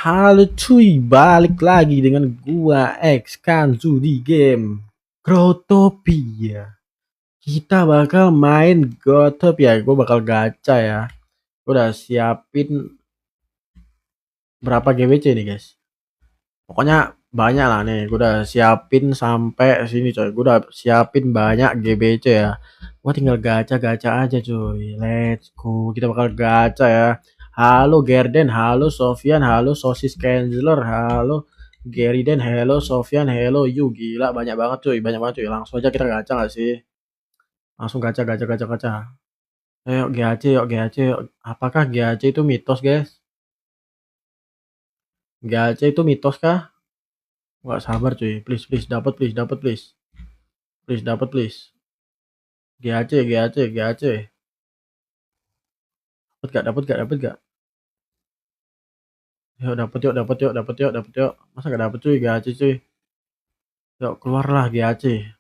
Halo cuy, balik lagi dengan gua X Kanzu di game Growtopia. Kita bakal main Growtopia. Gua bakal gacha ya. Gua udah siapin berapa GBC nih guys. Pokoknya banyak lah nih. Gua udah siapin sampai sini coy. Gua udah siapin banyak GBC ya. Gua tinggal gacha-gacha aja cuy. Let's go. Kita bakal gacha ya. Halo Gerden, halo Sofyan, halo Sosis Kenzler, halo Geriden, halo Sofyan, halo Yu. Gila banyak banget cuy, banyak banget cuy. Langsung aja kita gacha gak sih? Langsung gacha, gacha, gacha, gacha. Ayo GAC, yuk GAC, yuk. Apakah GAC itu mitos guys? GAC itu mitos kah? Gak sabar cuy, please, please, dapat please, dapat please. Please, dapat please. GAC, GAC, GAC. Dapat gak, dapat gak, dapat gak? Yuk dapat yuk, dapat yuk, dapat yuk, dapat yuk. Masa gak dapat cuy, GAC cuy. Yuk keluarlah GAC.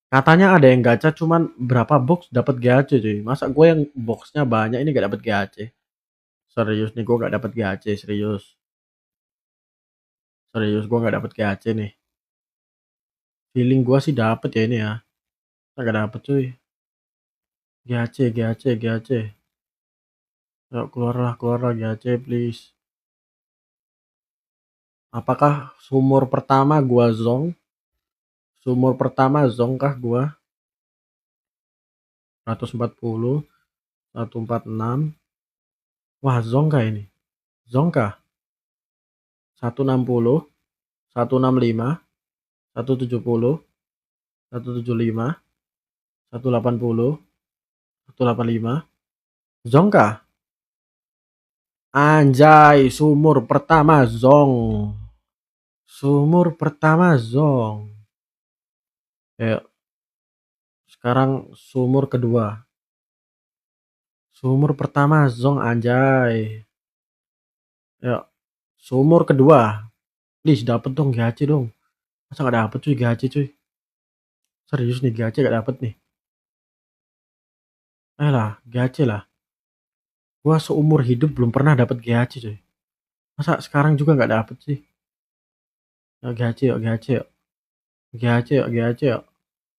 Katanya ada yang gacha cuman berapa box dapat GAC cuy. Masa gue yang boxnya banyak ini gak dapat GAC? Serius nih gue gak dapat GAC, serius. Serius gue gak dapat GAC nih. Feeling gue sih dapet ya ini ya. Gak dapet cuy. GAC, GAC, GAC. Yuk keluarlah GAC please. Apakah sumur pertama gua zong? Sumur pertama zong kah gua? 140, 146. Wah zong kah ini? Zong kah? 160, 165, 170, 175, 180, 185. Zong kah? Anjay, sumur pertama zong. Sumur pertama zong. Yuk. Sekarang sumur kedua. Sumur pertama zong anjay. Yuk. Sumur kedua. Please dapet dong GAC dong. Masa gak dapet cuy GAC cuy. Serius nih GAC gak dapet nih. Ayolah GAC lah. Gua seumur hidup belum pernah dapet GAC cuy. Masa sekarang juga gak dapet sih. Yuk GAC yuk, GAC yuk. GAC yuk, GAC yuk.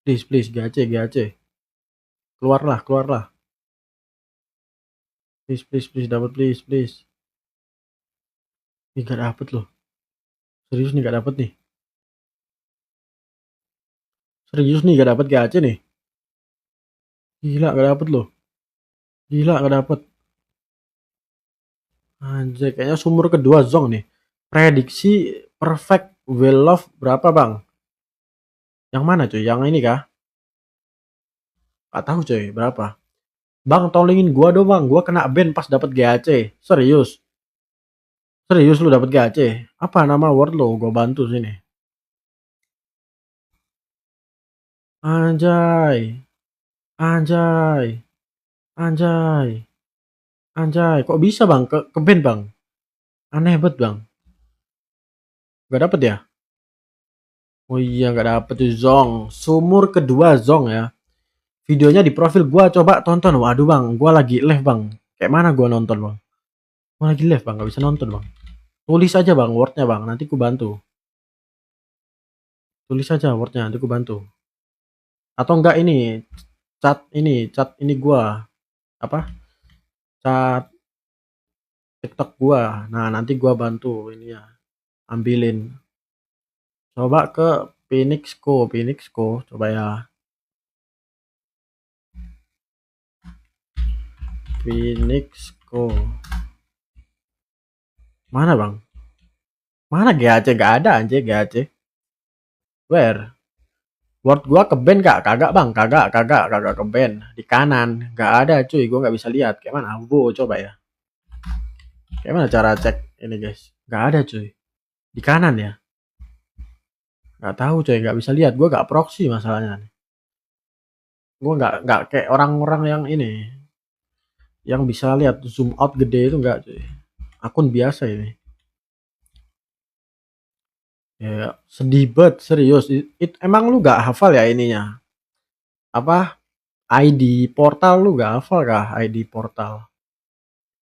Please, please, GAC, GAC. Keluarlah, keluarlah. Please, please, please, dapat please, please. Ini gak dapet loh. Serius nih gak dapet nih. Serius nih gak dapet GAC nih. Gila gak dapet loh. Gila gak dapet. Anjay, kayaknya sumur kedua zong nih. Prediksi perfect well love berapa bang? Yang mana cuy? Yang ini kah? Gak tahu cuy, berapa? Bang, tolongin gua dong bang. Gua kena ban pas dapet GAC. Serius. Serius lu dapet GAC? Apa nama word lo? Gua bantu sini. Anjay. Anjay. Anjay. Anjay. Kok bisa bang? Ke ban bang? Aneh banget bang. Gak dapet ya? Oh iya gak dapet tuh zong. Sumur kedua zong ya. Videonya di profil gua coba tonton. Waduh bang, gua lagi live bang. Kayak mana gua nonton bang? Gua lagi live bang, gak bisa nonton bang. Tulis aja bang wordnya bang, nanti ku bantu. Tulis aja wordnya, nanti ku bantu. Atau enggak ini chat ini gua apa? Chat TikTok gua. Nah nanti gua bantu ini ya. Ambilin. Coba ke Phoenixco, coba ya. Phoenixco. Mana bang? Mana GAC? Gak ada anjir GAC. Where? Word gua ke band gak? Kagak bang, kagak ke band. Di kanan, gak ada cuy, gua gak bisa lihat. Kayak mana? Wo, coba ya. Kayak mana cara cek ini guys? Gak ada cuy. Di kanan ya. Gak tahu cuy, gak bisa lihat. Gua gak proxy masalahnya. Gua gak kayak orang-orang yang ini, yang bisa lihat zoom out gede itu gak cuy. Akun biasa ini. Ya, sedih banget serius. Emang lu gak hafal ya ininya? Apa? ID portal lu gak hafal kah? ID portal?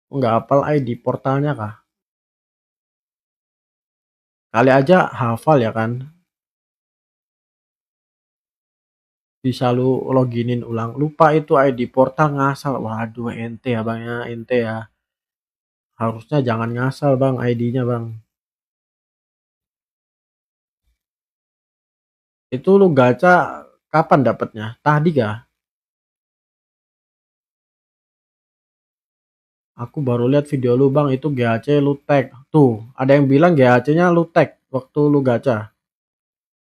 Nggak hafal ID portalnya kah? Kali aja hafal ya kan, bisa lu loginin ulang. Lupa itu ID portal ngasal. Waduh ente ya Bang ya, ente ya. Harusnya jangan ngasal Bang ID-nya Bang. Itu lu gacha kapan dapatnya? Tadi kah? Aku baru lihat video lu Bang, itu GAC lu tag. Tuh, ada yang bilang GAC-nya lu tag waktu lu gacha.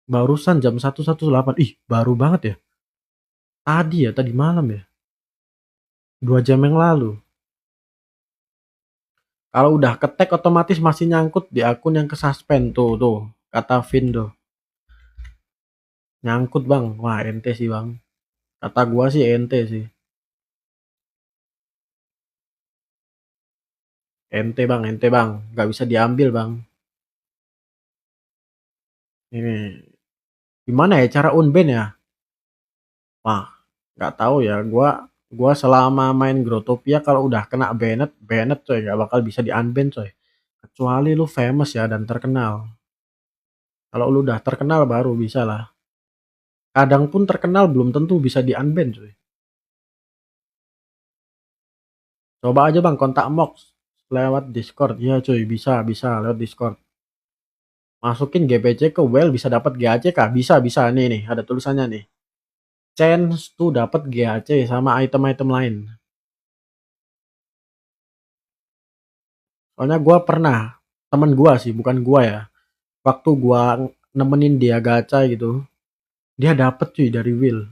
Barusan jam 1.18. Ih, baru banget ya. Tadi ya, tadi malam ya. 2 jam yang lalu. Kalau udah ketek otomatis masih nyangkut di akun yang ke suspend tuh, kata Vin tuh. Nyangkut Bang. Wah, ente sih Bang. Kata gua sih ente sih. Ente Bang. Nggak bisa diambil Bang. Ini gimana ya cara unban ya? Wah, nggak tahu ya. Gua selama main Growtopia kalau udah kena banned, banned coy, nggak bakal bisa di unban coy. Kecuali lu famous ya dan terkenal. Kalau lu udah terkenal baru bisa lah. Kadang pun terkenal belum tentu bisa di unban coy. Coba aja Bang kontak Mox lewat Discord. Iya cuy, bisa lewat Discord. Masukin GPC ke Well bisa dapat GAC kah? Bisa nih ada tulisannya nih. Chance tuh dapat GAC sama item-item lain. Soalnya gua pernah, temen gua sih, bukan gua ya. Waktu gua nemenin dia gacha gitu, dia dapet cuy dari Will.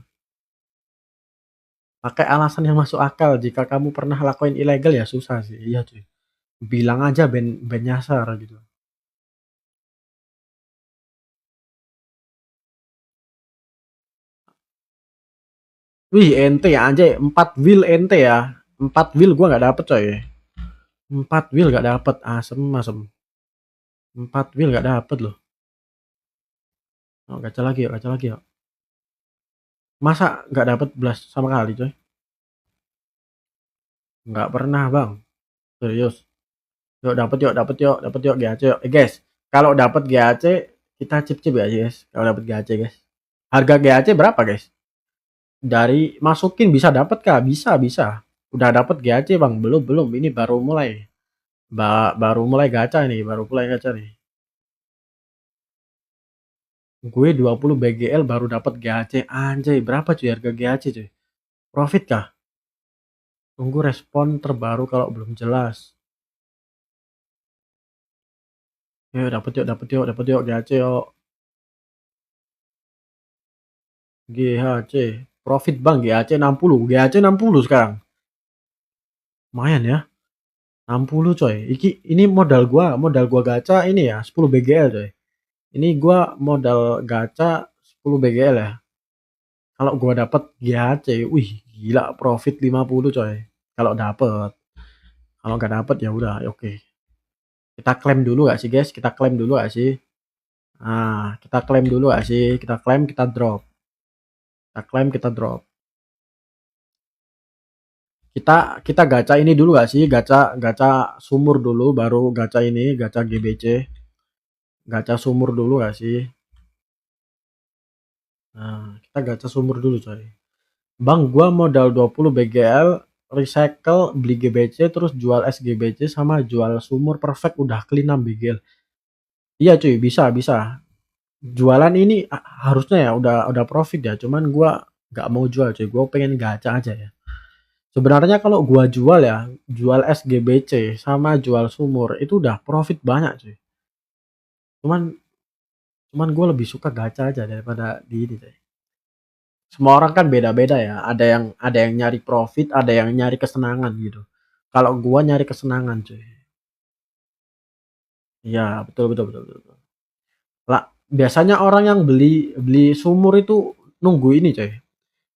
Pakai alasan yang masuk akal. Jika kamu pernah lakuin ilegal ya susah sih. Iya cuy. Bilang aja ben nyasar gitu. Wih ente ya anjay, 4 will ente ya. 4 will gua nggak dapet coy. 4 will nggak dapet, asem asem. 4 will nggak dapet loh. Oh, gacha lagi yuk, gacha lagi yuk. Masa nggak dapet belas sama kali coy? Nggak pernah bang, serius. Yuk dapet yuk, dapet yuk, dapet yuk GAC yuk. Guys, kalau dapet GAC kita cip-cip ya guys. Kalau dapet GAC guys. Harga GAC berapa guys? Dari masukin bisa dapat kah? Bisa. Udah dapat GAC bang? Belum. Ini baru mulai. Baru mulai gacha nih, baru mulai gacha nih. Gue 20 BGL baru dapat GAC. Anjay, berapa cuy harga GAC cuy? Profit kah? Tunggu respon terbaru kalau belum jelas. Yuk, dapat yuk GAC yuk. GHC. Profit bang, GAC 60. GAC 60 sekarang. Lumayan ya. 60 coy. Ini modal gua gacha ini ya 10 BGL coy. Ini gua modal gacha 10 BGL ya. Kalau gua dapat GHC, wih gila profit 50 coy. Kalau dapat. Kalau nggak dapat ya udah, oke. Kita klaim dulu gak sih guys? Kita klaim dulu gak sih? Nah, kita klaim dulu gak sih? Kita klaim, kita drop. Kita klaim, kita drop. Kita gacha ini dulu gak sih? Gacha sumur dulu baru gacha ini, gacha GBC. Gacha sumur dulu gak sih? Nah, kita gacha sumur dulu coy. Bang, gua modal 20 BGL, recycle, beli GBC, terus jual SGBC sama jual sumur perfect udah clean 6 BGL. Iya cuy, bisa. Jualan ini harusnya ya udah profit ya, cuman gua nggak mau jual cuy, gua pengen gacha aja ya. Sebenarnya kalau gua jual ya, jual SGBC sama jual sumur itu udah profit banyak cuy. Cuman cuman gua lebih suka gacha aja daripada di ini cuy. Semua orang kan beda-beda ya. Ada yang nyari profit, ada yang nyari kesenangan gitu. Kalau gua nyari kesenangan, cuy. Iya, betul. Lah, biasanya orang yang beli beli sumur itu nunggu ini, cuy.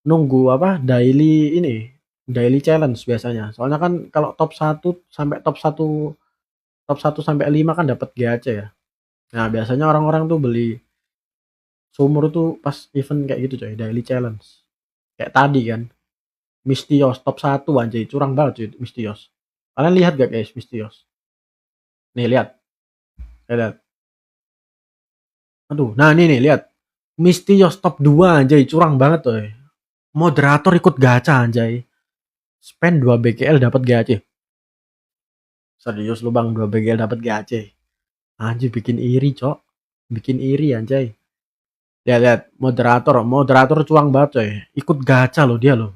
Nunggu apa? Daily challenge biasanya. Soalnya kan kalau top satu sampai 5 kan dapat GAC ya. Nah, biasanya orang-orang tuh beli sumur tuh pas event kayak gitu, cuy. Daily challenge. Kayak tadi kan. Mistios top 1 anjay, curang banget cuy Mistios. Kalian lihat gak guys Mistios? Nih lihat. Lihat. Aduh, nah ini nih lihat. Mistio stop 2 anjay, curang banget tuh. Moderator ikut gacha anjay. Spend 2 BGL dapat gacha. Serius lu Bang, 2 BGL dapat gacha. Anjir bikin iri, Cok. Bikin iri anjay. Lihat, moderator cuang banget coy. Ikut gacha loh dia loh.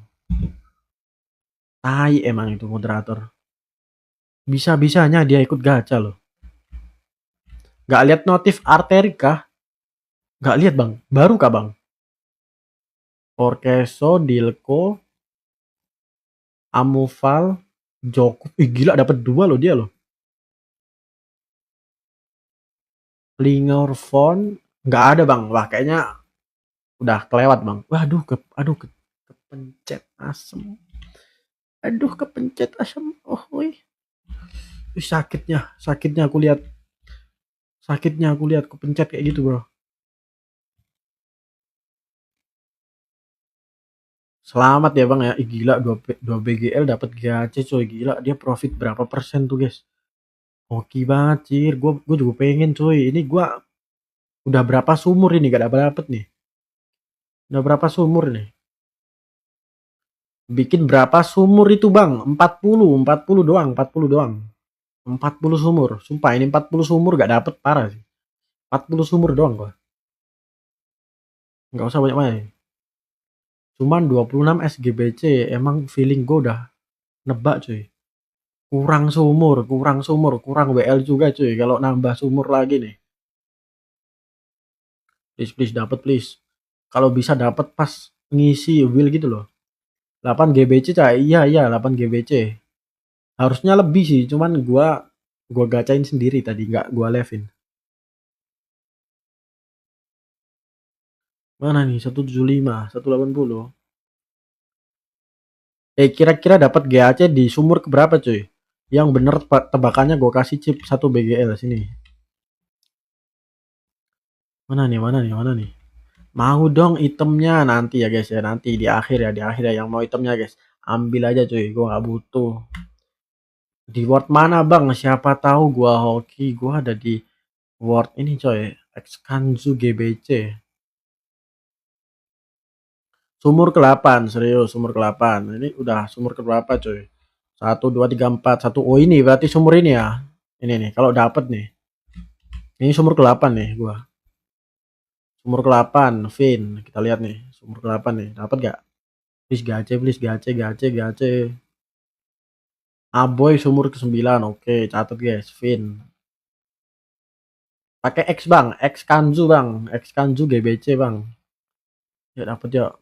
Tai emang itu moderator. Bisa-bisanya dia ikut gacha loh. Gak lihat notif arteri kah? Gak lihat Bang. Baru kah Bang? Orkeso, Dilko, Amuval, Joko. Ih gila dapat 2 loh dia loh. Klinger Phone nggak ada Bang. Wah kayaknya udah kelewat Bang. Waduh, kepencet asem. Aduh, kepencet asem. Oh, wih. Sakitnya aku lihat. Sakitnya aku lihat kepencet kayak gitu, Bro. Selamat ya Bang ya. Ih, gila 2 BGL dapat gacha coy. Gila dia profit berapa persen tuh, guys. Oke banget, Cir. Gue juga pengen coy. Ini gua udah berapa sumur ini gak dapet nih. Udah berapa sumur nih? Bikin berapa sumur itu, Bang? 40 doang, 40 doang. 40 sumur. Sumpah ini 40 sumur gak dapet parah sih. 40 sumur doang gua. Nggak usah banyak-banyak. Cuman 26 SGBC. Emang feeling gue udah nebak cuy. Kurang WL juga cuy. Kalau nambah sumur lagi nih. Please dapat please. Kalau bisa dapat pas ngisi wheel gitu loh. 8 GBC cah. Iya 8 GBC. Harusnya lebih sih, cuman gua gacain sendiri tadi, nggak gua levin. Mana nih? 175, 180. Kira-kira dapat GAC di sumur keberapa cuy? Yang bener tebakannya gua kasih chip 1 BGL sini. Mana nih? Mau dong itemnya nanti ya guys ya, nanti di akhir ya, yang mau itemnya guys. Ambil aja cuy, gua nggak butuh. Di word mana Bang? Siapa tahu gua hoki, gua ada di word ini coy. Exkanzu GBC. Sumur ke-8, serius sumur ke-8. Ini udah sumur ke berapa coy? 1 2 3 4 1. Oh ini berarti sumur ini ya. Ini nih kalau dapat nih. Ini sumur ke-8 nih gua. Sumur ke-8, Vin. Kita lihat nih, sumur ke-8 nih. Dapat gak? Please gace. Aboy sumur ke-9. Oke, catat guys, Vin. Pakai X Bang, X Kanzu Bang, X Kanzu GBC Bang. Ya dapat yuk.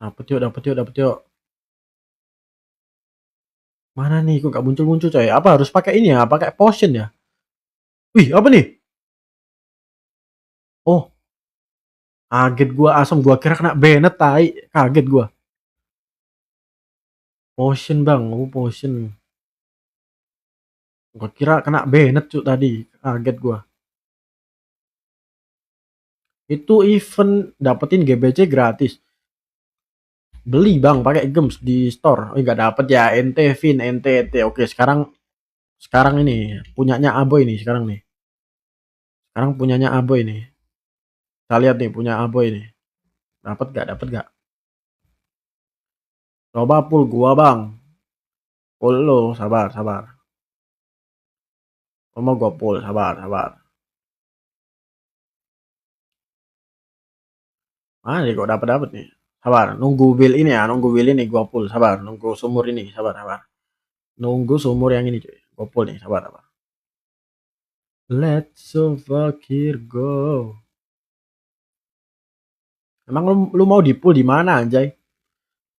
Dapat yuk. Mana nih kok gak muncul-muncul coy? Apa harus pakai ini ya? Pakai potion ya? Wih, apa nih? Oh, kaget gua asem, gua kira kena Bennett tai. Kaget gua. Potion Bang, oh potion. Gua kira kena Bennett cuk tadi. Kaget gua. Itu event dapetin GBC gratis. Beli Bang pakai gems di store. Oh, enggak dapet ya. NT Vin, NT. Oke, sekarang ini punyanya Aboy nih sekarang nih. Sekarang punyanya Aboy nih. Kita lihat nih punya Aboy nih. Dapat gak? Coba pull gua Bang. Pull lo, sabar. Mau gua pull, sabar. Ah, nih kok dapat nih. Sabar, nunggu wheel ini gua pull, sabar. Nunggu sumur ini, sabar. Nunggu sumur yang ini cuy. Gua pull nih, sabar. Let's so fuck here go. Emang lu mau di pull di mana anjay?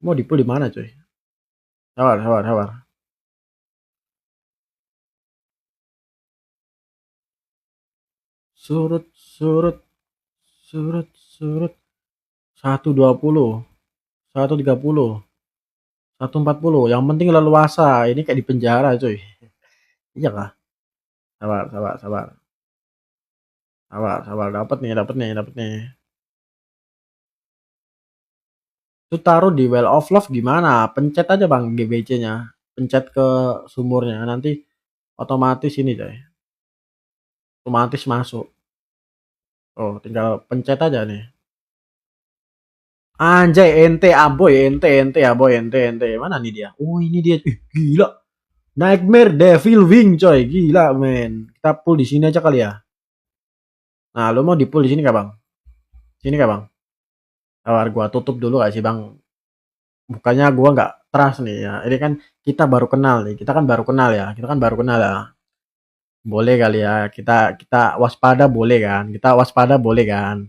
Mau di pull di mana cuy? Sabar. Surut. 120, 130, 140. Yang penting leluasa. Ini kayak di penjara cuy. Iya kah? Sabar. Dapat nih. Itu taruh di Well of Love gimana? Pencet aja Bang GBC-nya. Pencet ke sumurnya. Nanti otomatis ini coy. otomatis masuk. Oh, tinggal pencet aja nih. Anjay, ente aboy, ente aboy, ente. Mana nih dia? Oh, ini dia. Ih, gila. Nightmare Devil Wing, coy. Gila, men. Kita pull di sini aja kali ya. Nah, lu mau di pull di sini kah, Bang? Sini kah, Bang? Sabar, gua tutup dulu gak sih, Bang? Bukannya gua nggak trust nih ya. Ini kan kita baru kenal nih. Kita kan baru kenal ya. Kita kan baru kenal ya. Boleh kali ya. Kita kita waspada boleh kan? Kita waspada boleh kan?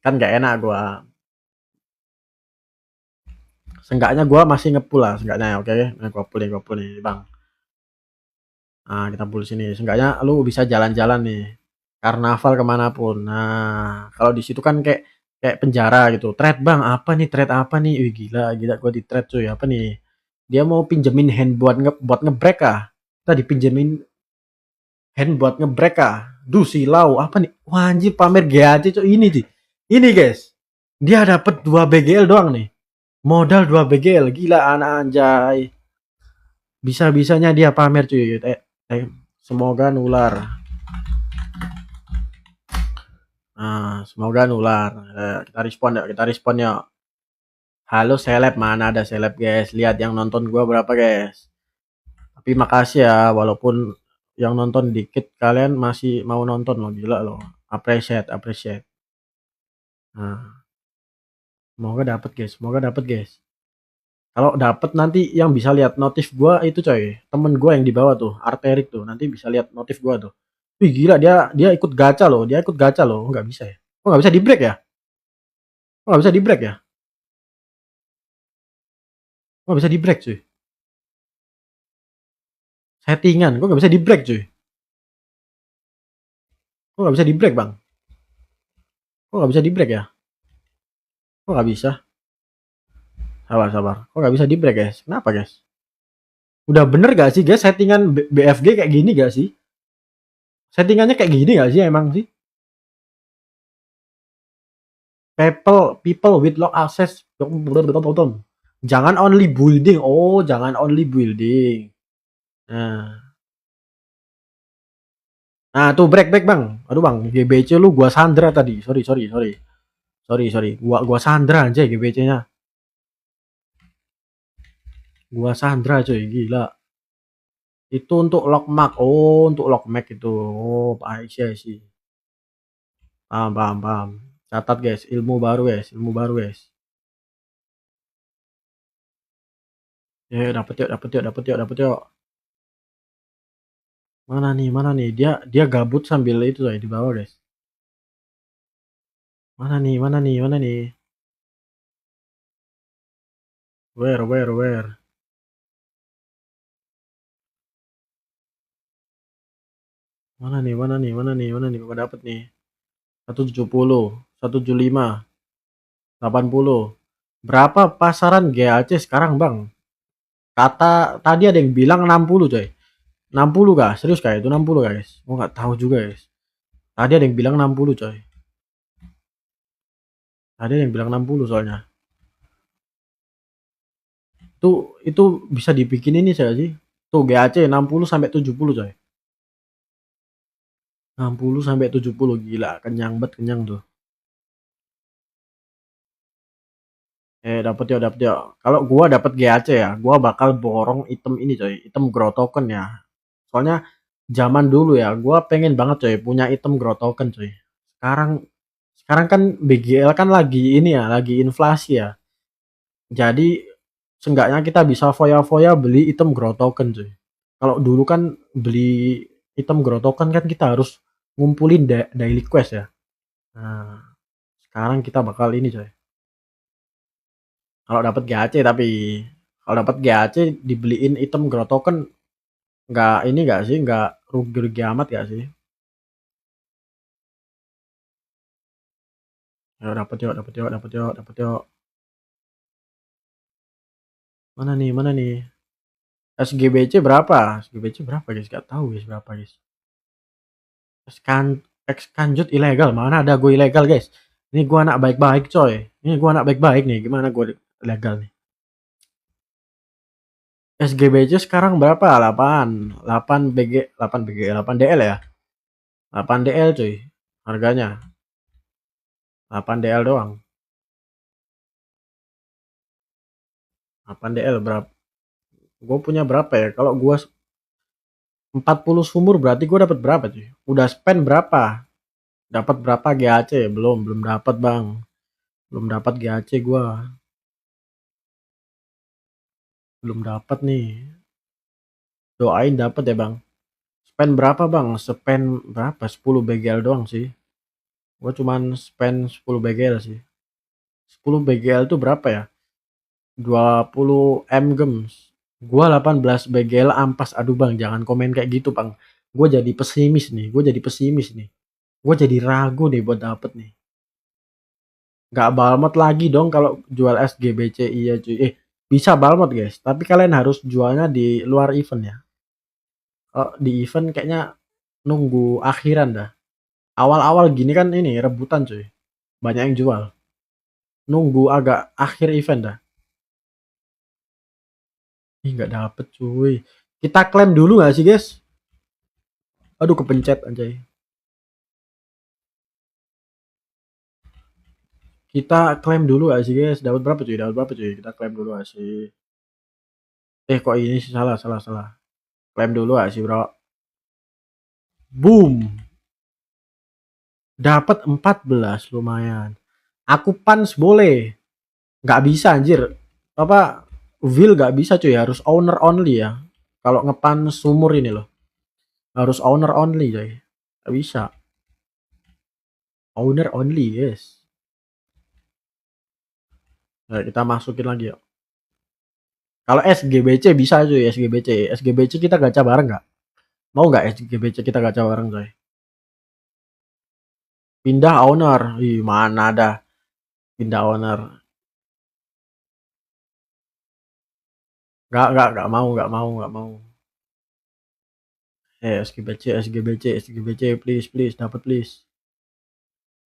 Kan nggak enak gua. Seenggaknya gua masih ngepull lah, seenggaknya oke. Okay? Nah, gua pull nih, Bang. Nah, kita pull sini. Seenggaknya lu bisa jalan-jalan nih. Karnaval kemanapun. Nah, kalau di situ kan kayak kayak penjara gitu. Thread bang, apa nih thread apa nih? Wih gila, gila gue di thread cuy. Apa nih? Dia mau pinjemin hand buat ngebrek ah. Kita dipinjemin hand buat ngebrek ah. Duh silau, apa nih? Wah anjir pamer GAC cuy ini sih. Ini guys. Dia dapat 2 BGL doang nih. Modal 2 BGL, gila anak anjay. Bisa-bisanya dia pamer cuy. Semoga nular. Nah, semoga nular. Kita respon ya, kita respon ya. Halo seleb, mana ada seleb guys? Lihat yang nonton gua berapa guys? Tapi makasih ya, walaupun yang nonton dikit, kalian masih mau nonton loh, gila loh. Appreciate, appreciate. Nah, semoga dapat guys, semoga dapat guys. Kalau dapat nanti yang bisa lihat notif gua itu coy, temen gua yang di bawah tuh, Arterik tuh, nanti bisa lihat notif gua tuh. Wih gila dia dia ikut gacha loh, dia ikut gacha loh, nggak bisa ya? Oh nggak bisa di break ya? Oh nggak bisa di break ya? Oh nggak bisa di break cuy. Settingan, kok nggak bisa di break cuy? Kok nggak bisa di break bang? Kok nggak bisa di break ya? Kok nggak bisa? Sabar, sabar. Kok nggak bisa di break guys? Kenapa guys? Udah bener gak sih guys settingan BFG kayak gini gak sih? Settingannya kayak gini gak sih emang sih? People with lock access. Jangan only building. Oh, jangan only building. Nah, nah tuh break bang. Aduh bang, GBC lu gua sandra tadi. Sorry. Gua sandra aja GBC-nya. Gua sandra coy, gila. Itu untuk lock mark. Oh, untuk lock mark itu. Oh, sih. Paham. Catat guys, ilmu baru guys, ilmu baru guys. Dapet yuk. Mana nih? Dia gabut sambil itu coy di bawah guys. Mana nih? Where? Mana nih? Gua dapet nih. 170, 175, 80. Berapa pasaran GAC sekarang, Bang? Kata tadi ada yang bilang 60, coy. 60 kah? Serius kah itu 60 guys? Gua nggak tahu juga, guys. Tadi ada yang bilang 60, coy. Tadi ada yang bilang 60 soalnya. Itu bisa dibikin ini saya sih. Tuh GAC 60 sampai 70, coy. 60 sampai 70 gila, kenyang tuh. Dapet ya. Kalau gua dapet GAC ya, gua bakal borong item ini coy, item grow token ya. Soalnya zaman dulu ya, gua pengen banget coy punya item grow token coy. Sekarang sekarang kan BGL kan lagi ini ya, lagi inflasi ya. Jadi seenggaknya kita bisa foya-foya beli item grow token coy. Kalau dulu kan beli item grow token kan kita harus ngumpulin daily quest ya. Nah, sekarang kita bakal ini coy. Kalau dapat GAC tapi kalau dapat GAC dibeliin item grow token nggak ini nggak sih nggak rugi-rugi amat nggak sih? Ya dapat yuk. Mana nih? SGBC berapa? SGBC berapa guys? Gak tahu guys berapa guys. Exkanjut ilegal mana ada gue ilegal guys? Ini gue anak baik-baik coy. Ini gue anak baik-baik nih. Gimana gue ilegal nih? SGBC sekarang berapa? 8 BG 8 DL ya. 8 DL cuy. Harganya 8 DL doang. 8 DL berapa? Gue punya berapa ya? Kalau gue 40 sumur berarti gue dapat berapa cuy? Udah spend berapa? Dapat berapa GAC? Belum dapat bang. Belum dapat GAC gue. Belum dapat nih. Doain dapat ya bang. Spend berapa bang? Spend berapa? 10 BGL doang sih. Gue cuman spend 10 BGL sih. 10 BGL tuh berapa ya? 20 M gems. Gua 18 BGL ampas. Aduh bang, jangan komen kayak gitu bang. Gue jadi pesimis nih. Gue jadi pesimis nih. Gue jadi ragu nih buat dapet nih. Gak balmot lagi dong kalau jual SGBC. Iya cuy. Bisa balmot guys. Tapi kalian harus jualnya di luar event ya. Oh, di event kayaknya nunggu akhiran dah. Awal-awal gini kan ini rebutan cuy. Banyak yang jual. Nunggu agak akhir event dah. Ih nggak dapet cuy. Kita klaim dulu gak sih guys? Aduh kepencet anjay. Kita klaim dulu gak sih guys? Dapat berapa cuy? Dapat berapa cuy? Kita klaim dulu gak sih? Kok ini sih salah. Klaim dulu gak sih bro? Boom. Dapat 14 lumayan. Aku pans boleh. Gak bisa anjir. Apa will gak bisa cuy, harus owner only ya. Kalau ngepan sumur ini loh. Harus owner only coy. Gak bisa. Owner only, yes. Nah, kita masukin lagi yuk. Kalau SGBC bisa cuy, SGBC. SGBC kita gacha bareng nggak? Mau nggak SGBC kita gacha bareng coy? Pindah owner. Ih, mana ada pindah owner. Nggak mau. SGBC, please, dapat please.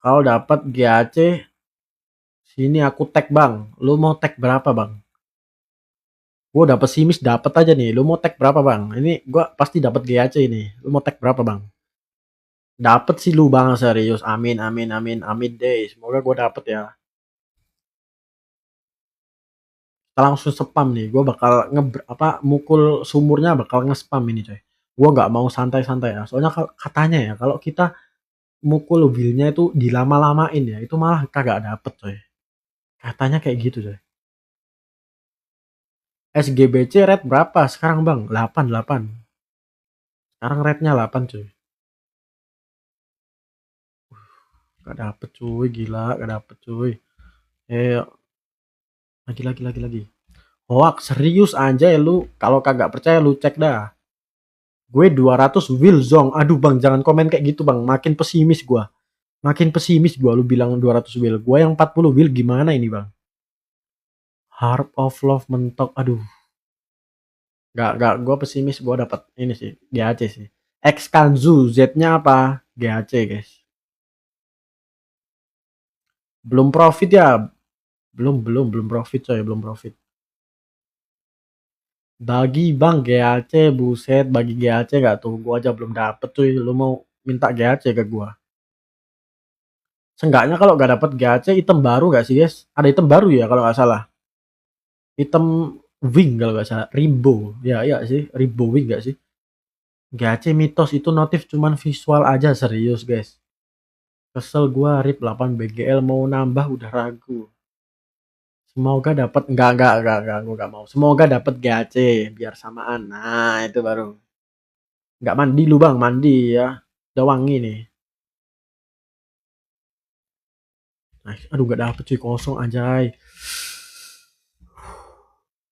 Kalau dapat GAC, sini aku tag bang. Lu mau tag berapa bang? Gue udah pesimis dapat aja nih. Lu mau tag berapa bang? Ini gue pasti dapat GAC ini. Lu mau tag berapa bang? Dapat sih lu bang, serius. Amin deh. Semoga gue dapet ya. Kita langsung spam nih. Gue bakal mukul sumurnya bakal nge-spam ini coy. Gue nggak mau santai-santai ya. Soalnya katanya ya kalau kita mukul wheelnya itu dilama-lamain ya, itu malah kagak dapet coy. Katanya kayak gitu coy. SGBC rate berapa sekarang bang? 8. Sekarang rate-nya 8 coy. Gak dapet cuy, gila, gak dapet cuy. Lagi. Hoax, serius aja ya lu. Kalau kagak percaya lu cek dah. Gue 200 will zong. Aduh bang, jangan komen kayak gitu bang. Makin pesimis gue. Lu bilang 200 will. Gue yang 40 will gimana ini bang? Harp of Love mentok. Aduh. Gak. Gue pesimis gue dapat ini sih. GAC sih. X Kanzu. Z-nya apa? GAC guys. Belum profit ya. Belum profit coy. Belum profit. Bagi bang GAC. Buset. Bagi GAC gak tuh. Gue aja belum dapet cuy. Lu mau minta GAC ke gue? Seenggaknya kalau gak dapet GAC, item baru gak sih guys? Ada item baru ya kalau gak salah. Item wing kalau gak salah. Rainbow. Ya iya sih. Rainbow wing gak sih? GAC mitos itu notif cuman visual aja, serius guys. Kesel gua, RIP 8 BGL mau nambah udah ragu. Semoga dapat enggak, gua gak mau. Semoga dapat GAC biar samaan. Nah, itu baru. Enggak mandi lu bang, mandi ya. Udah wangi nih. Nah, aduh gak dapet cuy, kosong anjay.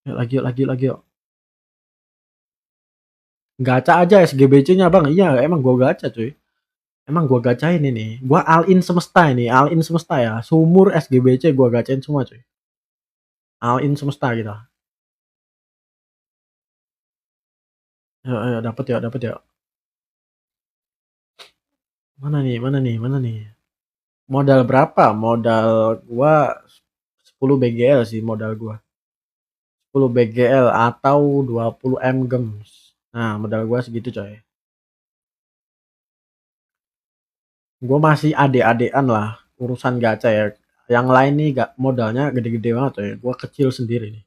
Lagi yuk. Gacha aja SGBC-nya bang. Iya, emang gua gacha cuy. Emang gua gacain ini. Gua all in semesta ini, all in semesta ya. Sumur SGBC gua gacain semua cuy. All in semesta gitu. Ya, dapat ya. Mana nih? Modal berapa? Modal gua 10 BGL sih modal gua. 10 BGL atau 20 M gems. Nah, modal gua segitu coy. Gue masih ade-adean lah urusan gacha ya. Yang lain nih gak modalnya gede-gede banget ya. Gue kecil sendiri nih.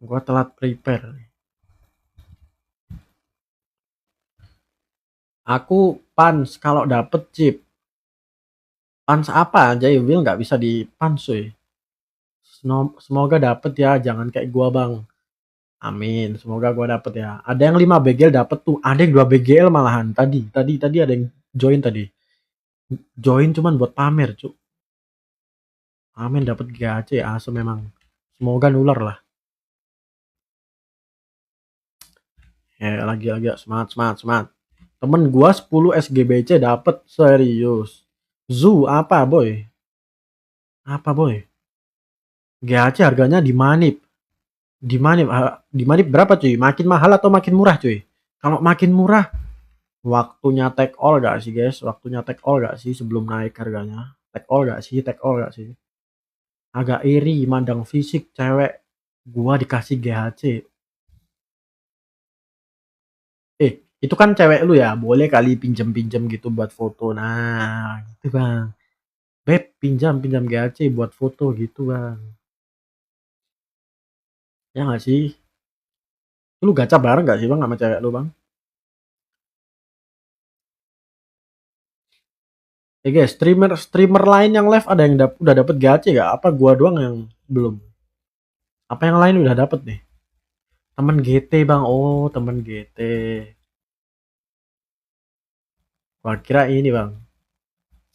Gue telat prepare. Aku pans kalau dapet chip. Pans apa aja ya Will nggak bisa di pans cuy. Semoga dapet ya, jangan kayak gua bang. Amin, semoga gua dapet ya. Ada yang 5 BGL dapet tuh, ada yang 2 BGL malahan. Tadi ada yang join tadi. Join cuman buat pamer cu. Amin dapet GAC asem memang. Semoga nular lah. Ya lagi semangat semangat semangat. Temen gua 10 SGBC dapet serius. Zoo apa boy? Apa boy? GAC harganya di manip. Di manip berapa cuy? Makin mahal atau makin murah cuy? Kalau makin murah, waktunya take all gak sih guys? Waktunya take all gak sih sebelum naik harganya? Take all gak sih? Take all gak sih? Agak iri mandang fisik cewek gua dikasih GHC. Itu kan cewek lu ya, boleh kali pinjem-pinjem gitu buat foto. Nah, gitu bang. Beb, pinjam GHC buat foto gitu bang. Ya gak sih? Lu gacha bareng gak sih bang sama cewek lu bang? Guys, streamer lain yang live ada yang udah dapet gacha gak? Apa gua doang yang belum? Apa yang lain udah dapet nih? Temen GT bang, oh temen GT. Gua kira ini bang,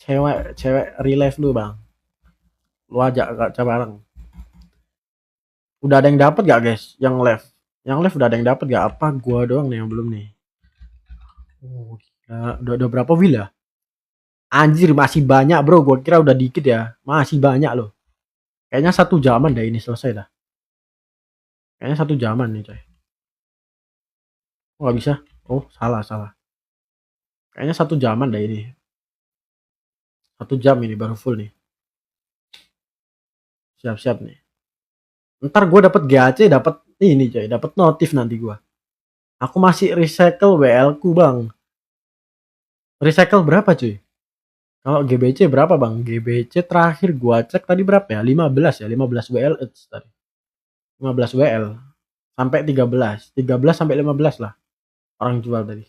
cewek real life lu bang. Lu ajak gacha bareng. Udah ada yang dapet gak guys? Yang live? Yang live udah ada yang dapet gak? Apa gua doang nih yang belum nih? Oh, udah berapa villa? Anjir masih banyak bro, gua kira udah dikit ya. Masih banyak loh. Kayaknya 1 jaman dah ini selesai dah. Kayaknya 1 jaman nih coy. Oh gak bisa. Oh salah. Kayaknya 1 jaman dah ini. 1 jam ini baru full nih. Siap-siap nih. Ntar gue dapet GAC, dapet ini coy, dapet notif nanti gue. Aku masih recycle WL ku bang. Recycle berapa cuy? Kalau GBC berapa bang? GBC terakhir gua cek tadi berapa ya? 15 ya, 15 WL tadi. 15 WL sampai 13. 13 sampai 15 lah orang jual tadi.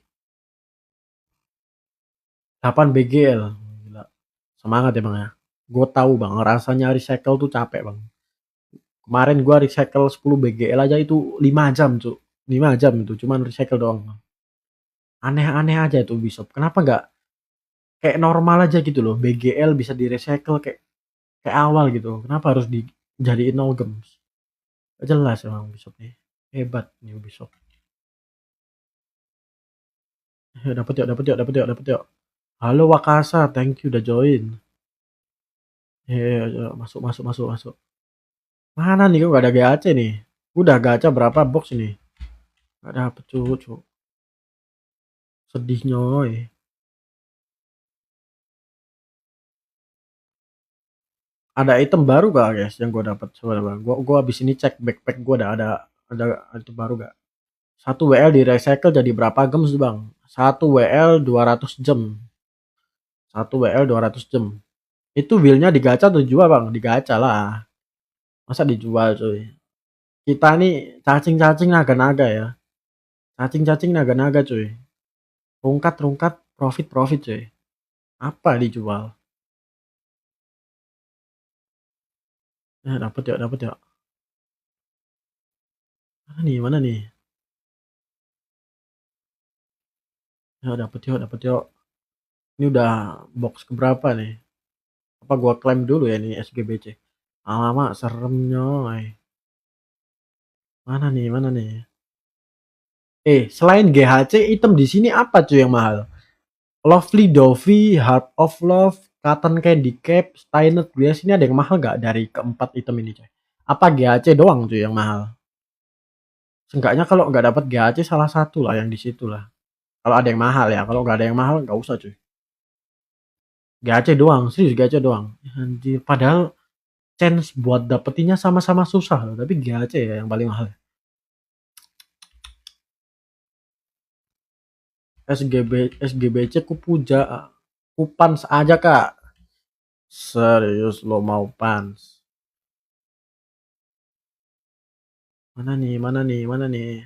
8 BGL. Gila. Semangat ya bang ya. Gue tahu bang, rasanya recycle tuh capek bang. Kemarin gua recycle 10 BGL aja itu 5 jam cuy. 5 jam itu cuman recycle doang. Aneh-aneh aja itu Bishop. Kenapa nggak kayak normal aja gitu loh? BGL bisa di recycle kayak awal gitu. Kenapa harus dijadiin no gems? Jelas emang Bishop nih. Hebat nih Bishop. Dapat yuk. Halo Wakasa, thank you udah join. Masuk. Mana nih kok gak ada gacha nih? Udah gacha berapa box ini? Gak dapet cucu. Sedih nyoy. Ada item baru gak guys yang gue dapat sebenarnya? Gua abis ini cek backpack gue ada itu baru gak? 1 WL di recycle jadi berapa gems bang? 1 WL 200 jam. 1 WL 200 jam. Itu wheelnya digacha atau dijual bang? Digacha lah. Masa dijual cuy? Kita nih cacing-cacing naga-naga ya. Cacing-cacing naga-naga cuy. Rungkat profit cuy. Apa dijual? Ya dapat yuk. Mana nih? Ya dapat yuk. Ini udah box keberapa nih? Apa gua klaim dulu ya nih SGBC? Alamak serem nyoy. Mana nih? Selain GHC item di sini apa cuy yang mahal? Lovely Dovey, Heart of Love, Cotton Candy Cap, Steinet Glass ini ada yang mahal gak dari keempat item ini coy? Apa GHC doang cuy yang mahal? Seenggaknya kalau nggak dapat GHC salah satu lah yang di situ lah. Kalau ada yang mahal ya, kalau nggak ada yang mahal nggak usah cuy. GHC doang, serius GHC doang. Anjir, padahal chance buat dapetinnya sama-sama susah loh, tapi GHC ya yang paling mahal. SGBC ku Aku pans aja kak. Serius lo mau pans? Mana nih, mana nih, mana nih?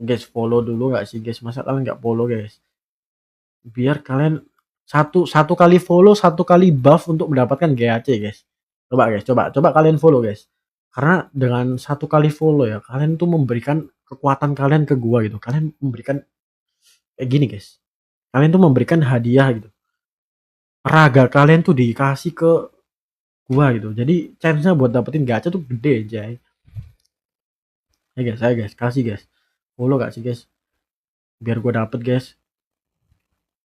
Guys, follow dulu nggak sih guys? Masa kalian nggak follow guys? Biar kalian satu kali follow, satu kali buff untuk mendapatkan GAC guys. Coba guys, coba kalian follow guys. Karena dengan satu kali follow ya, kalian tuh memberikan kekuatan kalian ke gua gitu. Kalian memberikan kayak gini guys. Kalian tuh memberikan hadiah gitu. Raga kalian tuh dikasih ke gua gitu. Jadi chance-nya buat dapetin gacha tuh gede, Jay. Ayo guys, kasih guys. Follow gak sih guys? Biar gua dapet guys.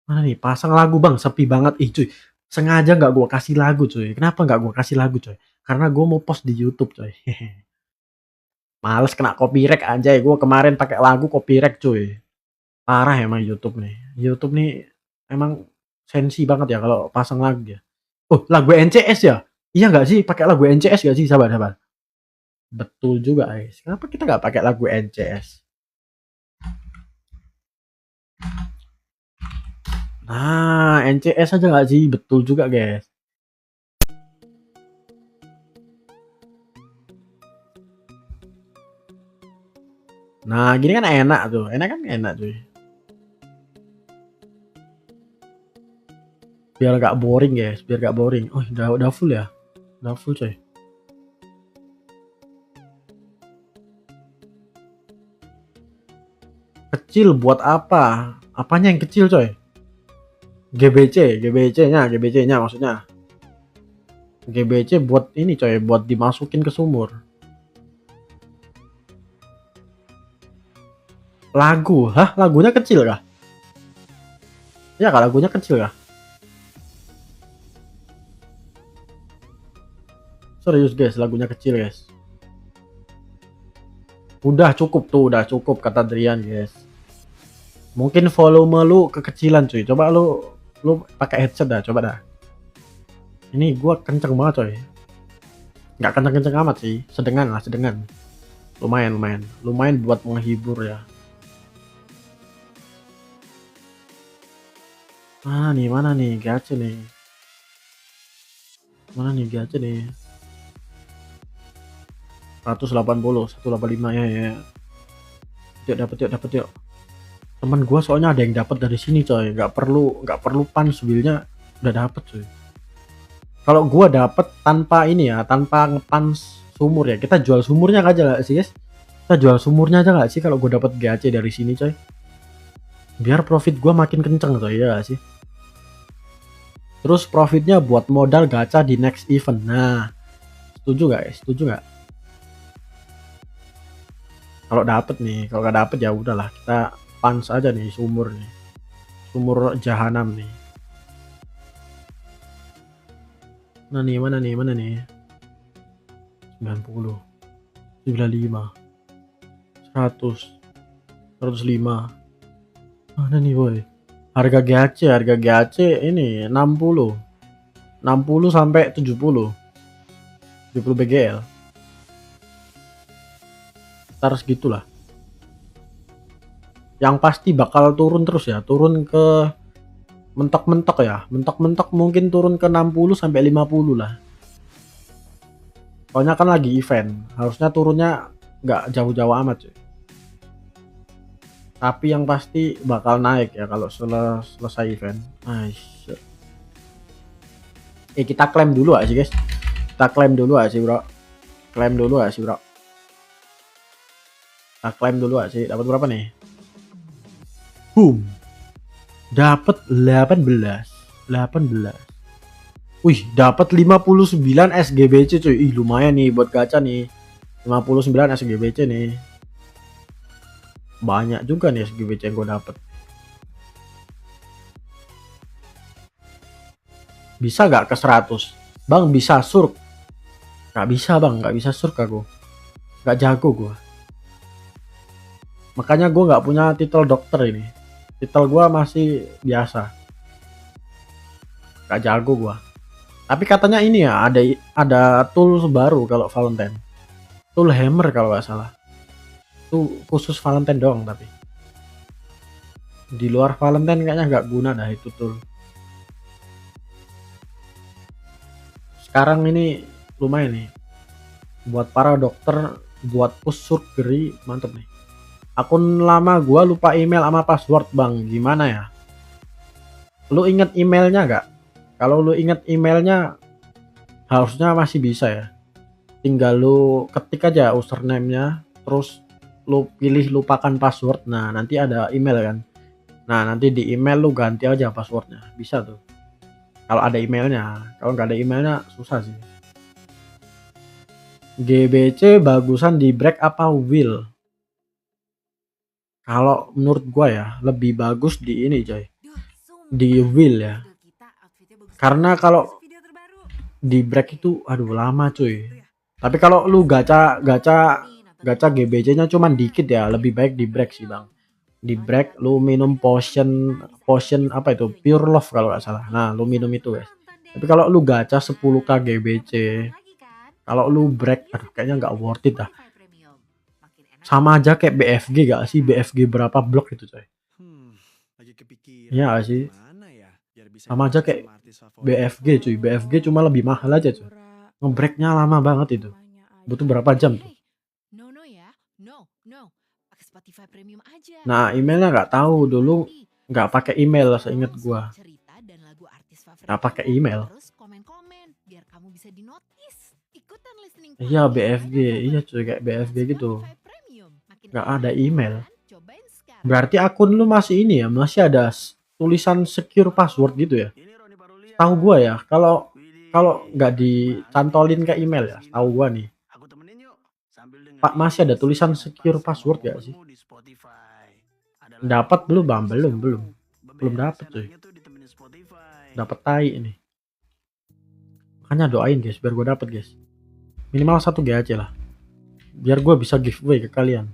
Mana nih, pasang lagu bang, sepi banget. Ih cuy, sengaja nggak gua kasih lagu cuy. Kenapa nggak gua kasih lagu cuy? Karena gua mau post di YouTube coy. Males kena copyright anjay. Gua kemarin pakai lagu copyright cuy. Parah emang YouTube nih. YouTube nih emang sensi banget ya kalau pasang lagu ya. Oh, lagu NCS ya? Iya nggak sih? Pakai lagu NCS nggak sih? Sabar, sabar. Betul juga guys. Kenapa kita nggak pakai lagu NCS? Nah, NCS aja nggak sih? Betul juga guys. Nah, gini kan enak tuh. Enak kan enak cuy. Biar gak boring guys. Biar gak boring. Oh, udah full ya? Udah full coy. Kecil buat apa? Apanya yang kecil coy? GBC-nya maksudnya. GBC buat ini coy, buat dimasukin ke sumur. Lagu, hah? Lagunya kecil kah? Ya kah, lagunya kecil kah? Serius guys, lagunya kecil guys. Udah cukup tuh, udah cukup kata Drian guys. Mungkin volume lu kekecilan cuy. Coba lu pakai headset dah, coba dah. Ini gua kenceng banget coy. Nggak kenceng-kenceng amat sih, sedengan lah, sedengan. Lumayan buat menghibur ya. Mana nih gacha nih? Mana nih gacha nih? 180, 185 ya ya. Yuk dapet yuk. Temen gua soalnya ada yang dapat dari sini coy. Nggak perlu pans build-nya udah dapet coy. Kalau gua dapet tanpa ini ya, tanpa ngepans sumur ya, kita jual sumurnya aja nggak sih guys? Kita jual sumurnya aja nggak sih kalau gua dapet GAC dari sini coy? Biar profit gua makin kenceng coy, ya gak sih? Terus profitnya buat modal gacha di next event. Nah, setuju gak guys? Setuju nggak? Kalau dapet nih, kalau nggak dapet ya udahlah, kita pans aja nih sumur nih, sumur jahanam nih. Mana nih 90, 95, 100, 105. Mana nih boy? Harga GAC ini 60 sampai 70 BGL. Terus gitulah. Yang pasti bakal turun terus ya, turun ke mentok-mentok ya. Mentok-mentok mungkin turun ke 60 sampai 50 lah. Soalnya kan lagi event, harusnya turunnya nggak jauh-jauh amat cuy. Tapi yang pasti bakal naik ya kalau selesai event. Nice. Kita klaim dulu aja guys. Kita klaim dulu aja bro. Klaim dulu aja bro. Kita klaim dulu aja. Dapat berapa nih? Boom. Dapat 18. Wih, dapat 59 SGBC cuy. Ih, lumayan nih buat gacha nih. 59 SGBC nih. Banyak juga nih SGBC yang gue dapet. Bisa gak ke 100? Bang, bisa surk. Gak bisa bang, gak bisa surk aku. Gak jago gue. Makanya gue gak punya titel dokter ini. Titel gue masih biasa. Gak jago gue. Tapi katanya ini ya, ada tool baru kalau Valentine. Tool hammer kalau gak salah. Itu khusus Valentine doang tapi. Di luar Valentine kayaknya nggak guna dah itu tuh. Sekarang ini lumayan nih buat para dokter, buat push surgery mantep nih. Akun lama gua lupa email sama password bang, gimana ya? Lu inget emailnya gak? Kalau lu inget emailnya harusnya masih bisa ya. Tinggal lu ketik aja username-nya, terus lu pilih lupakan password. Nah nanti ada email kan. Nah nanti di email lu ganti aja passwordnya, bisa tuh. Kalau ada emailnya, kalau nggak ada emailnya susah sih. GBC bagusan di break apa will? Kalau menurut gua ya lebih bagus di ini coy, di will ya. Karena kalau di break itu aduh lama cuy. Tapi kalau lu gacha GBC-nya cuman dikit ya, lebih baik di break sih bang. Di break lu minum potion apa itu pure love kalau nggak salah. Nah lu minum itu guys. Tapi kalau lu gacha 10k GBC, kalau lu break aduh kayaknya nggak worth it dah. Sama aja kayak BFG gak sih? BFG berapa blok itu coy? Iya gak sih? Sama aja kayak BFG cuy. BFG cuma lebih mahal aja cuy. Ngebreaknya lama banget itu. Butuh berapa jam tuh? Nah emailnya nggak tahu dulu, nggak pakai email seingat gua. Nggak pakai email. Iya BFG, iya cuy kayak BFG gitu. Nggak ada email. Berarti akun lu masih ini ya, masih ada tulisan secure password gitu ya? Tahu gua ya, kalau kalau nggak dicantolin ke email ya, tahu gua nih. Pak masih ada tulisan secure password gak sih? Dapat belum bang? Belum dapat cuy. Dapat tai ini. Makanya doain guys, biar gue dapet guys. Minimal 1 GAC lah. Biar gue bisa giveaway ke kalian.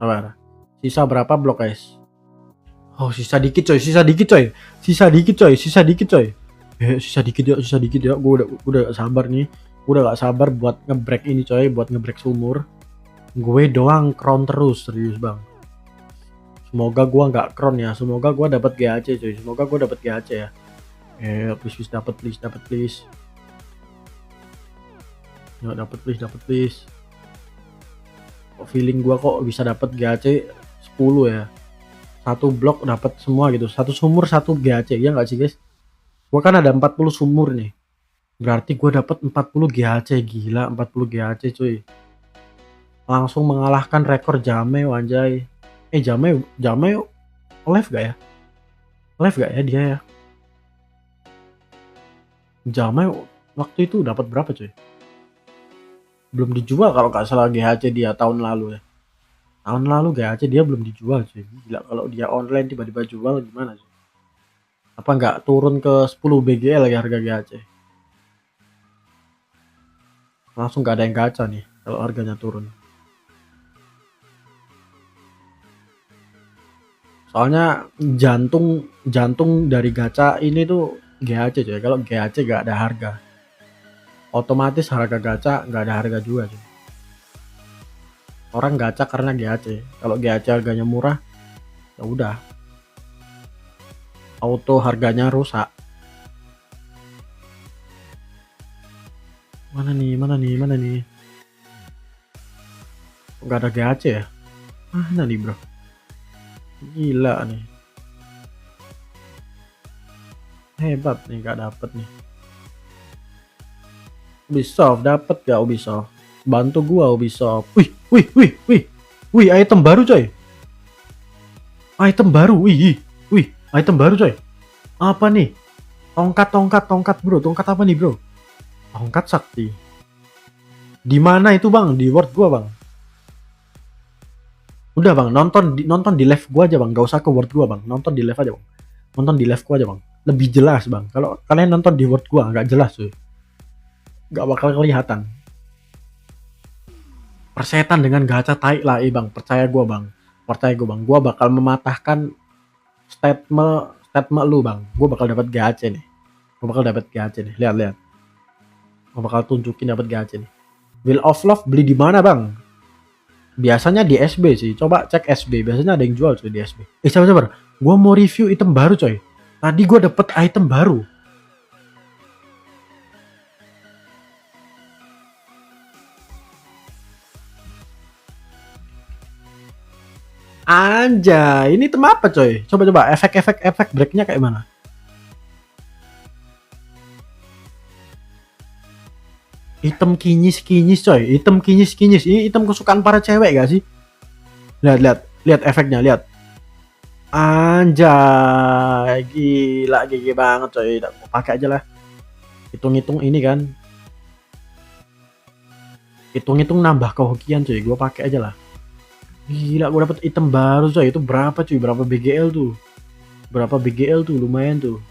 Sabar. Sisa berapa blok guys? Oh sisa dikit coy, sisa dikit coy. Sisa dikit ya. Gue udah gak sabar nih. Gue udah gak sabar buat ngebreak ini coy, buat ngebreak sumur. Gue doang crown terus, serius bang. Semoga gue nggak crown ya, semoga gue dapat GAC coy, semoga gue dapat GAC ya. Please dapat please. Ya dapat please. Kok feeling gue kok bisa dapat GAC 10 ya. Satu blok dapat semua gitu, satu sumur satu GAC ya nggak sih guys? Gue kan ada 40 sumur nih. Berarti gue dapat 40 GAC, gila 40 GAC cuy. Langsung mengalahkan rekor Jame anjay. Jame live gak ya? Live gak ya dia ya? Jame waktu itu dapat berapa cuy? Belum dijual kalau nggak salah GHC dia tahun lalu ya. Tahun lalu GHC dia belum dijual cuy. Gila kalau dia online tiba-tiba jual gimana cuy? Apa nggak turun ke 10 BGL lagi harga GHC? Langsung nggak ada yang gacha nih kalau harganya turun. Soalnya jantung dari gacha ini tuh GHC coy. Kalau GHC gak ada harga, otomatis harga gacha nggak ada harga juga coy. Orang gacha karena GHC. Kalau GHC harganya murah, ya udah, auto harganya rusak. Mana nih? Nggak ada GHC ya? Mana nih bro? Gila nih. Hebat nih nggak dapet nih. Ubisoft dapat gak Ubisoft? Bantu gua Ubisoft. Wih, item baru coy. Item baru coy. Apa nih? Tongkat bro. Tongkat apa nih bro? Tongkat sakti. Di mana itu bang? Di word gua bang. Udah bang, nonton di live gua aja bang, gak usah ke word gua bang, nonton di live aja bang, nonton di live gua aja bang, lebih jelas bang. Kalau kalian nonton di word gua nggak jelas cuy, nggak bakal kelihatan. Persetan dengan gacha tai lah bang, percaya gua bang, gua bakal mematahkan statement lu bang, gua bakal dapat gacha nih, lihat, gua bakal tunjukin dapat gacha nih. Wheel of Love beli di mana bang? Biasanya di SB sih. Coba cek SB. Biasanya ada yang jual coy di SB. Sabar. Gua mau review item baru coy. Tadi gua dapet item baru. Anjay, ini item apa coy? Coba efek breaknya kayak mana? Item kinyis coy, item kinyis. Ini item kesukaan para cewek gak sih? Lihat efeknya, lihat. Anjay, gila, gigi banget coy. Aku pakai aja lah. Hitung-hitung ini kan. Hitung-hitung nambah kehokian coy, gua pakai aja lah. Gila, gua dapet item baru coy. Itu berapa cuy? Berapa BGL tuh? Lumayan tuh.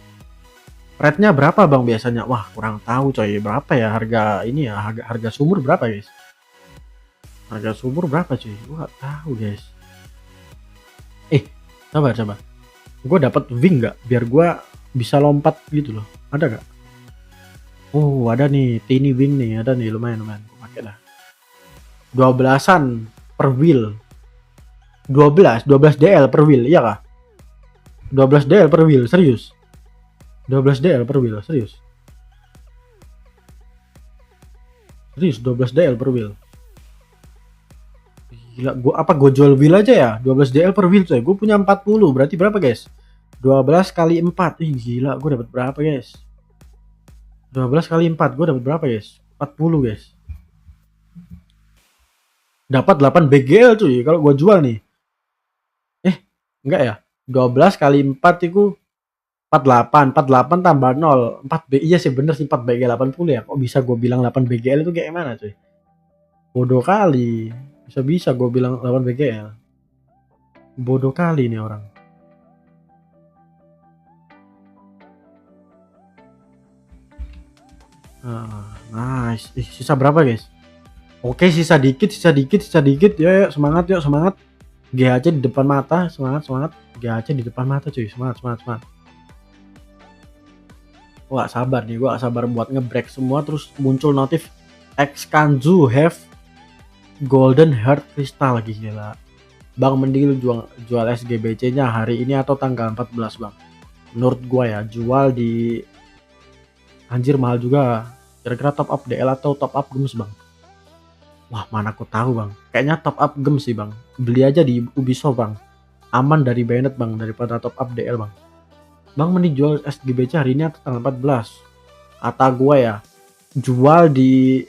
Rate-nya berapa bang biasanya? Wah, kurang tahu coy. Berapa ya harga ini ya? Harga sumur berapa guys? Harga sumur berapa cuy? Gua gak tahu guys. Sabar. Gue dapat wing nggak? Biar gue bisa lompat gitu loh. Ada nggak? Oh, ada nih. Tiny wing nih. Ada nih. Lumayan. Gue pakai dah. 12-an per wheel. 12 DL per wheel. Iya kah? 12 DL per wheel. Serius? 12 DL per wheel. Serius 12 DL per wheel. Gila, gue jual wheel aja ya. 12 DL per wheel coy. Gue punya 40. Berarti berapa guys? 12 kali 4. Ih gila, gue dapat berapa guys? 12 kali 4 gue dapat berapa guys? 40 guys. Dapat 8 BGL cuy kalau gue jual nih. Enggak ya? 12 kali 4 itu 48 tambah 0 4 B. Iya sih bener sih, 4 BGL 80 ya. Kok bisa gue bilang 8 BGL itu kayak mana cuy? Bodoh kali. Bisa gue bilang 8 BGL. Bodoh kali nih orang. Nice. Sisa berapa guys? Oke, sisa dikit. Ya, semangat. GHC di depan mata. Semangat. GHC di depan mata cuy. Semangat. Wah, sabar nih. Gua gak sabar buat ngebreak semua terus muncul notif Xkanzu have golden heart crystal lagi. Gila. Bang, mending lu jual SGBC-nya hari ini atau tanggal 14, Bang. Menurut gua ya, jual di anjir mahal juga. Kira-kira top up DL atau top up gems, Bang? Wah, mana aku tahu, Bang. Kayaknya top up gems sih, Bang. Beli aja di Ubisoft, Bang. Aman dari Bainet, Bang, daripada top up DL, Bang. Bang, mending jual SGBC hari ini atau tanggal 14? Kata gua ya, jual di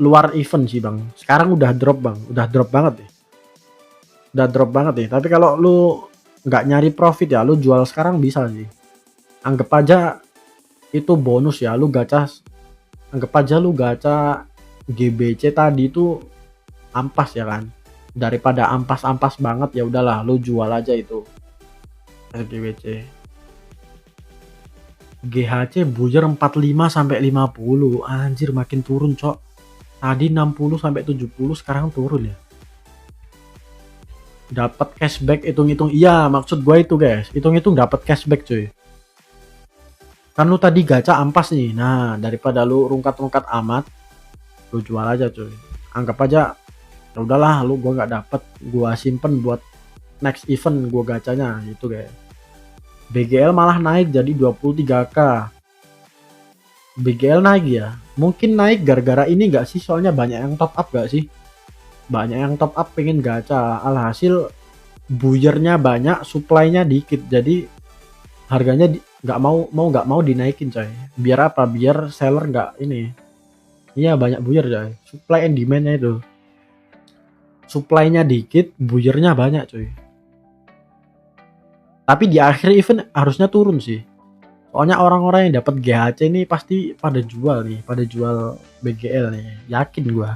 luar event sih, Bang. Sekarang udah drop, Bang. Udah drop banget nih. Tapi kalau lu nggak nyari profit ya, lu jual sekarang bisa sih. Anggap aja itu bonus ya, lu gacha. Anggap aja lu gacha GBC tadi itu ampas ya kan. Daripada ampas banget ya udahlah, lu jual aja itu GBC. GHC buyar 45 sampai 50. Anjir, makin turun, Cok. Tadi 60 sampai 70, sekarang turun ya. Dapat cashback, hitung-hitung. Iya, maksud gue itu, guys. Hitung-hitung dapat cashback, cuy. Kan lu tadi gacha ampas nih. Nah, daripada lu rungkat-rungkat amat, lu jual aja, cuy. Anggap aja ya udahlah, lu gua nggak dapet, gua simpen buat next event gua gacanya gitu, guys. BGL malah naik jadi 23k. BGL naik ya, mungkin naik gara-gara ini gak sih, soalnya banyak yang top up gak sih, banyak yang top up pengen gacha, alhasil buyernya banyak, supply-nya dikit, jadi harganya nggak mau dinaikin coy. Biar apa? Biar seller nggak ini. Iya, banyak buyer coy, supply and demand-nya itu, supply-nya dikit, buyernya banyak coy. Tapi di akhir event harusnya turun sih. Soalnya orang-orang yang dapat GHC ini pasti pada jual BGL nih. Yakin gua.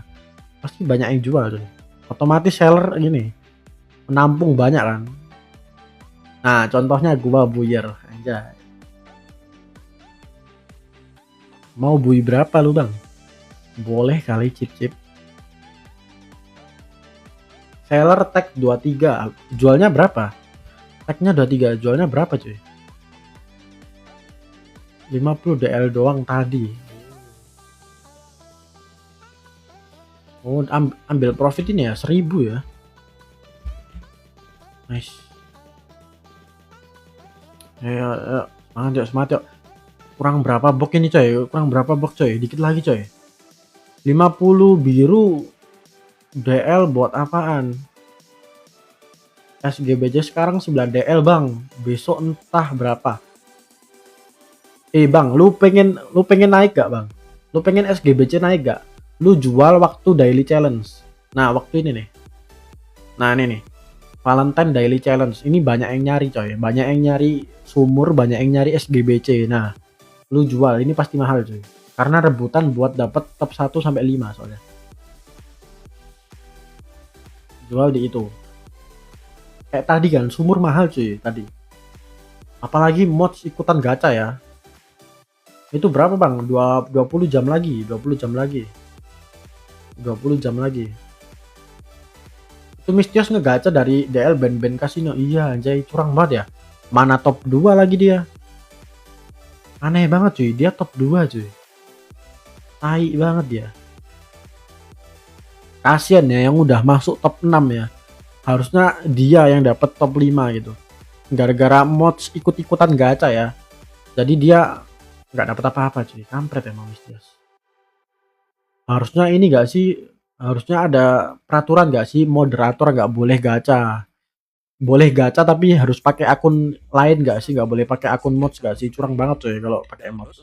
Pasti banyak yang jual tuh. Otomatis seller ini menampung banyak kan. Nah, contohnya gua buyer aja. Mau bui berapa lu, Bang? Boleh kali chip. Seller tag 23. Jualnya berapa? Tagnya 23, jualnya berapa cuy? 50 DL doang tadi. Oh, ambil profit ini ya 1000 ya. Nice. Ya, semangat yuk, semangat yuk. Kurang berapa box ini coy? Kurang berapa box coy? Dikit lagi coy. 50 biru DL buat apaan? SGBJ sekarang 9 DL bang. Besok entah berapa. Bang, lu pengen naik gak bang? Lu pengen SGBC naik gak? Lu jual waktu daily challenge. Nah waktu ini nih. Nah ini nih. Valentine daily challenge. Ini banyak yang nyari coy. Banyak yang nyari sumur, banyak yang nyari SGBC. Nah, lu jual ini pasti mahal coy. Karena rebutan buat dapat top 1 sampai 5 soalnya. Jual di itu. Kayak tadi kan sumur mahal cuy tadi. Apalagi mods ikutan gacha ya. Itu berapa bang? 20 jam lagi, 20 jam lagi. 20 jam lagi. Itu Mistios ngegacha dari DL band-band kasino. Iya anjay, curang banget ya. Mana top 2 lagi dia. Aneh banget cuy, dia top 2 cuy. Tai banget dia. Kasian ya yang udah masuk top 6 ya. Harusnya dia yang dapat top 5 gitu. Gara-gara mods ikut-ikutan gacha ya. Jadi dia nggak dapat apa-apa cuy. Kampret emang Mistios. Harusnya ini gak sih, harusnya ada peraturan gak sih, moderator gak boleh gacha. Boleh gacha tapi harus pakai akun lain gak sih, gak boleh pakai akun mods gak sih. Curang banget coy kalau pakai mods.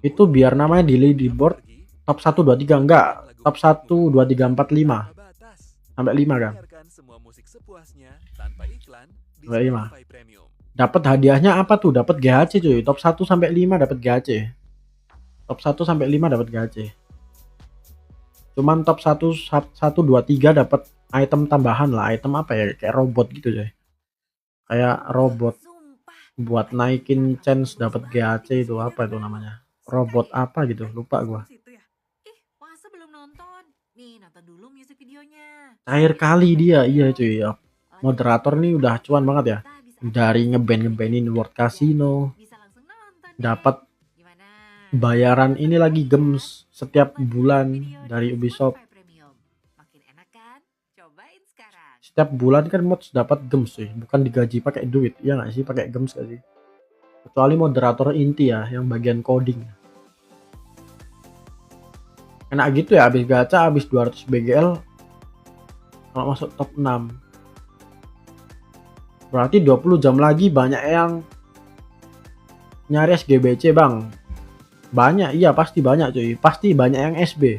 Itu biar namanya di leaderboard top 1 2 3 enggak, top 1 2 3 4 5 sampai 5 kan. Sampai 5. Dapat hadiahnya apa tuh? Dapat GHC cuy. Top 1 sampai 5 dapat GHC. Top 1 sampai 5 dapat GHC. Cuman top 1 1 2 3 dapat item tambahan lah. Item apa ya? Kayak robot gitu coy. Kayak robot buat naikin chance dapat GHC itu apa itu namanya? Robot apa gitu, lupa gua. Cair kali dia, iya cuy ya. Moderator nih udah cuan banget ya. Dari ngebanin World Casino, dapat bayaran ini lagi gems setiap bulan dari Ubisoft. Setiap bulan kan mods dapat gems sih, bukan digaji pakai duit, ya nggak sih, pakai gems gak sih? Kecuali moderator inti ya, yang bagian coding. Enak gitu ya, habis gacha, habis 200 BGL, kalau masuk top 6. Berarti 20 jam lagi banyak yang nyari SGBC bang. Banyak, iya pasti banyak cuy. Pasti banyak yang SB.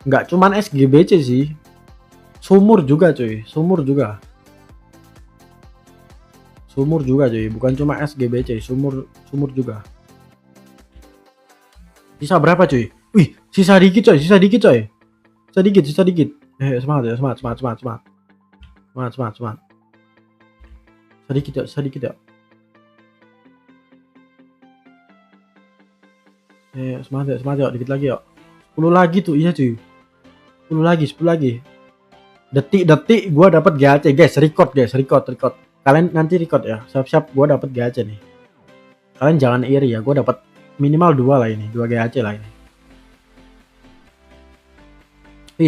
Nggak cuman SGBC sih. Sumur juga cuy, sumur juga. Sumur juga cuy, bukan cuma SGBC, sumur juga. Sisa berapa cuy? Wih, sisa dikit coy, sisa dikit coy. Sisa dikit. Semangat ya, semangat. Semangat. Sedikit ya. Semangat ya, dikit lagi ya. 10 lagi tuh, iya cuy. 10 lagi. Detik gua dapat GAC, guys. Record. Kalian nanti record ya. Siap-siap gua dapat GAC nih. Kalian jangan iri ya, gua dapat minimal 2 lah ini, 2 GAC lah ini.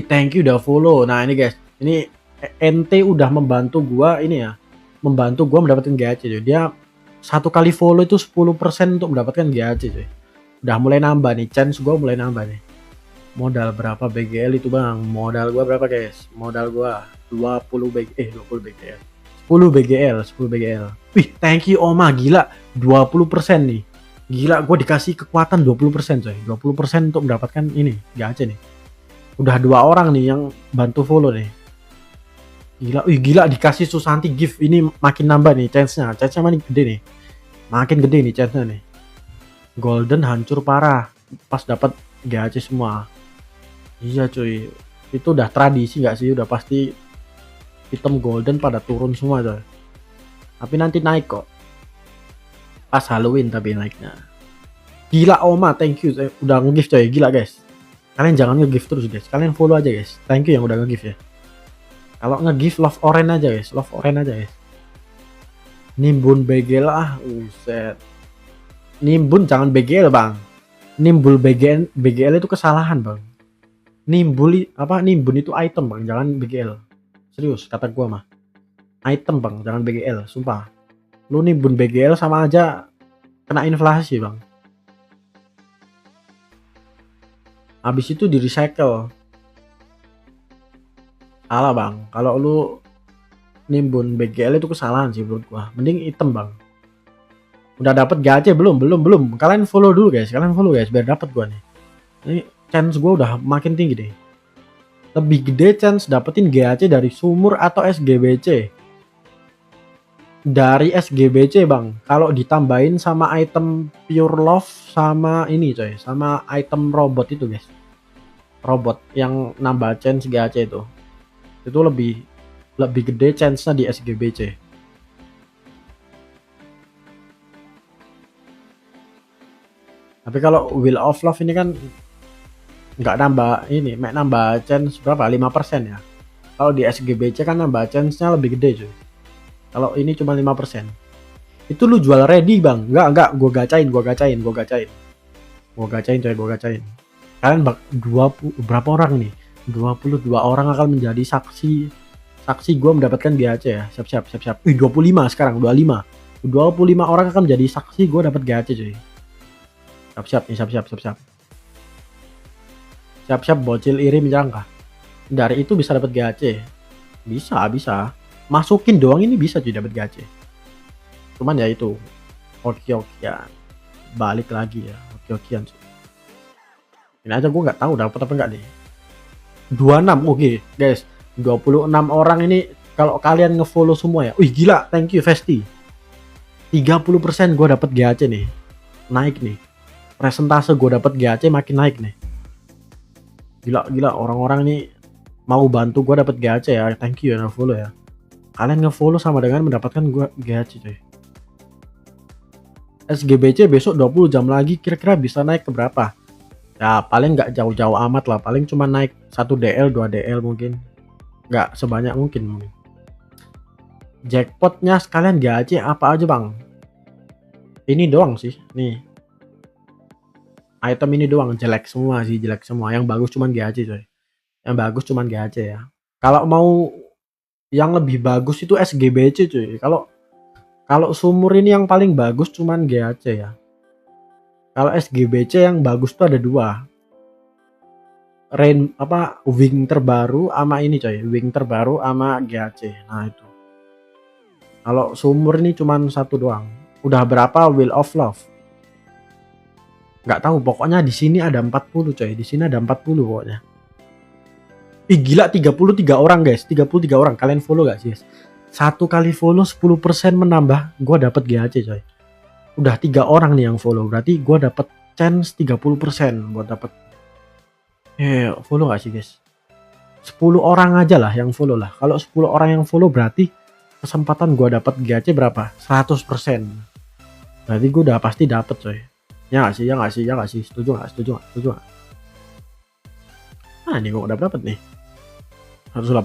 Thank you udah follow. Nah, ini guys. Ini NT udah membantu gua ini ya. Membantu gua mendapatkan GAC cuy. Dia satu kali follow itu 10% untuk mendapatkan GAC cuy. Udah mulai nambah nih, chance gua mulai nambah nih. Modal berapa BGL itu bang? Modal gua berapa guys? Modal gua 20 BGL. 10 BGL. Wih, thank you Oma, gila. 20% nih. Gila, gua dikasih kekuatan 20% coy. 20% untuk mendapatkan ini, GAC nih. Udah 2 orang nih yang bantu follow nih. Gila, dikasih Susanti gift. Ini makin nambah nih chance-nya. Chance-nya makin gede nih. Makin gede nih chance-nya nih. Golden hancur parah pas dapat GAC semua. Iya cuy, itu udah tradisi gak sih? Udah pasti item golden pada turun semua coy. Tapi nanti naik kok. Pas Halloween tapi naiknya. Gila Oma, thank you. Udah nge-gift coy, gila guys. Kalian jangan nge-gift terus guys. Kalian follow aja guys. Thank you yang udah nge-gift ya. Kalau nge-gift love orange aja guys. Love orange aja guys. Nimbun BGL ah, uset. Nimbun jangan BGL bang. Nimbul BGL itu kesalahan bang. Nimbun itu item bang, jangan BGL. Serius kata gua mah, item bang, jangan BGL. Sumpah, lu nimbun BGL sama aja kena inflasi bang. Habis itu di recycle. Salah bang, kalau lu nimbun BGL itu kesalahan sih menurut gua. Mending item bang. Udah dapat gacha belum? Kalian follow dulu guys, biar dapat gua nih. Ini chance gua udah makin tinggi deh. Lebih gede chance dapetin GAC dari sumur atau SGBC. Dari SGBC bang, kalau ditambahin sama item pure love sama ini coy, sama item robot itu guys. Robot yang nambah chance GAC itu lebih gede chance-nya di SGBC. Tapi kalau Wheel of Love ini kan nggak nambah ini, nambah chance berapa? 5% ya. Kalau di SGBC kan nambah chance-nya lebih gede cuy. Kalau ini cuma 5%. Itu lu jual ready bang? Enggak, gua gacain coy. Kalian 20 berapa orang nih? 22 orang akan menjadi saksi gua mendapatkan GAC ya. Siap. 25 sekarang, 25 orang akan menjadi saksi gua dapat GAC cuy. Siap bocil iri menyerangkah. Dari itu bisa dapat GAC. Bisa. Masukin doang ini bisa cuy dapat GAC. Cuman ya itu oke-okean. Balik lagi ya, oke-okean cuy. Ini aja gue nggak tahu dapat apa enggak nih. 26 oke guys. 26 orang ini kalau kalian ngefollow semua ya. Wih gila, thank you Vesti. 30% gue dapat GAC nih. Naik nih. Presentase gue dapat GAC makin naik nih. Gila orang-orang ini mau bantu gue dapat GAC ya. Thank you ya ngefollow ya. Kalian ngefollow sama dengan mendapatkan gue GAC coy. SGBC besok 20 jam lagi kira-kira bisa naik ke berapa? Ya paling nggak jauh-jauh amat lah, paling cuma naik 1 DL 2 DL mungkin, nggak sebanyak mungkin. Jackpotnya sekalian GAC apa aja bang? Ini doang sih nih, item ini doang jelek semua, yang bagus cuman GAC coy, ya. Kalau mau yang lebih bagus itu SGBC cuy. Kalau sumur ini yang paling bagus cuman GAC ya. Kalau SGBC yang bagus tuh ada 2. Wing terbaru sama ini coy, wing terbaru sama GAC. Nah itu. Kalau sumur ini cuman 1 doang. Udah berapa Wheel of Love? Nggak tahu, pokoknya di sini ada 40 coy. Di sini ada 40 pokoknya. Ih gila, 33 orang guys, 33 orang. Kalian follow gak sih guys? 1 kali follow 10% menambah gua dapat GAC coy. Udah 3 orang nih yang follow, berarti gue dapet chance 30% buat dapet. Follow gak sih guys? 10 orang aja lah yang follow lah. Kalau 10 orang yang follow berarti kesempatan gue dapet GAC berapa? 100%. Berarti gue udah pasti dapet coy. Ya gak sih? Setuju gak? Nah ini gue udah dapet nih 185.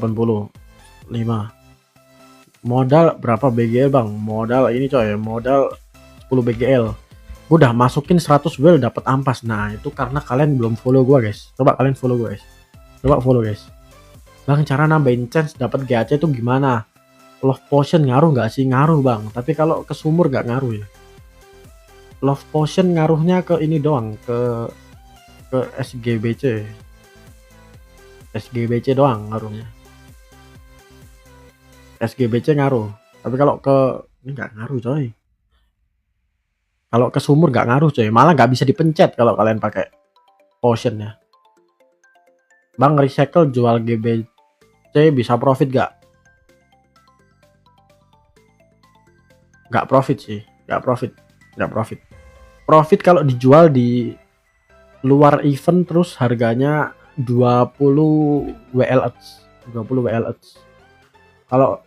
Modal berapa BGL bang? Modal ini coy, modal 10 BGL. Gue udah masukin 100 well dapat ampas. Nah itu karena kalian belum follow gue guys. Coba kalian follow gue guys. Bang, cara nambahin chance dapat GAC itu gimana? Love potion ngaruh nggak sih? Ngaruh bang, tapi kalau ke sumur nggak ngaruh ya. Love potion ngaruhnya ke ini doang, ke SGBC doang ngaruhnya. SGBC ngaruh, tapi kalau ke ini nggak ngaruh coy. Kalau ke sumur nggak ngaruh coy, malah nggak bisa dipencet kalau kalian pakai potion ya. Bang, recycle jual GBC bisa profit gak? Nggak profit sih, nggak profit. Profit kalau dijual di luar event terus harganya 20 WLH. Kalau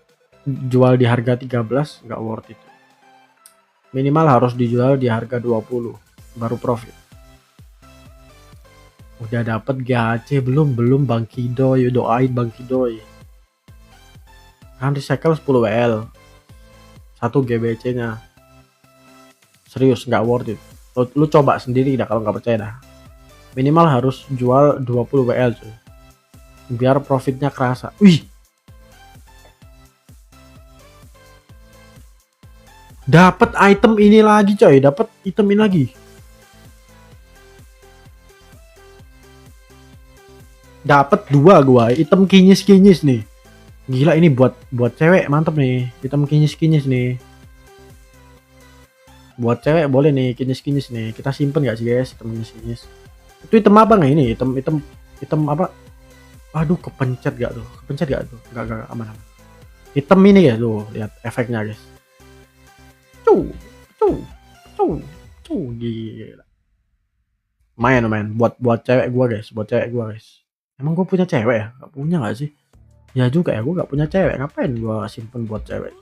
jual di harga 13 nggak worth it. Minimal harus dijual di harga 20 baru profit. Udah dapat GAC belum Bang Kidoy, doain Bang Kidoy. Kan recycle 10 WL. 1 GBC nya. Serius nggak worth it. Lu coba sendiri dah kalau nggak percaya dah. Minimal harus jual 20 WL cuy. biar profitnya kerasa. Wih, dapat item ini lagi coy, dapat item ini lagi. Dapat 2 gua, item kinyis-kinyis nih. Gila, ini buat cewek mantep nih, item kinyis-kinyis nih. Buat cewek boleh nih, kinyis-kinyis nih. Kita simpen gak sih guys, item kinyis-kinyis. Itu item apa nggak ini? Item apa? Aduh, kepencet gak tuh? Kepencet gak tuh? Gak aman. Item ini ya tuh, lihat efeknya guys. Cuh, gila. Main buat cewek gua guys, Emang gua punya cewek ya? Gak punya gak sih? Ya juga ya, gua gak punya cewek. Ngapain gua simpen buat cewek?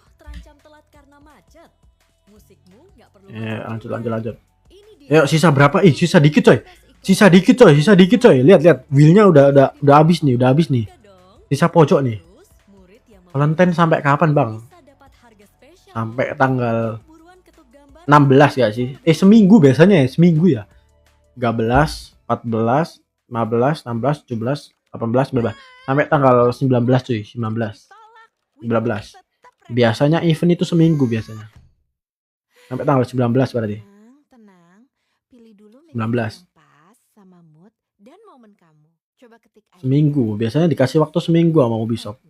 Lanjut. Yuk, sisa berapa? Sisa dikit coy. Lihat. Wheelnya udah habis nih, Sisa pojok nih. Valentine sampai kapan, Bang? Sampai tanggal 16 gak sih? Seminggu biasanya ya, seminggu ya. 13, 14, 15, 16, 17, 18, 19. Sampai tanggal 19 cuy, 19. Biasanya event itu seminggu biasanya. Sampai tanggal 19 berarti. 19. Seminggu, biasanya dikasih waktu seminggu sama Ubisoft.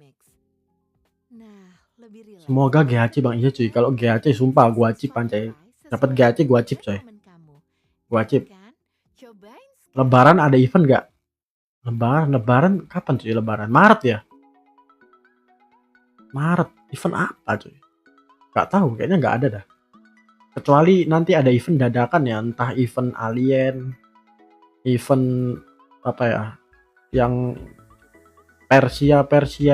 Semoga GHC Bang, iya cuy. Kalau GHC sumpah gua wajib pancai. Dapat GHC gua wajib coy. Wajib. Lebaran ada event gak? Lebaran kapan cuy? Lebaran Maret ya? Maret, event apa cuy? Gak tahu, kayaknya gak ada dah. Kecuali nanti ada event dadakan ya, entah event alien, event apa ya, yang Persia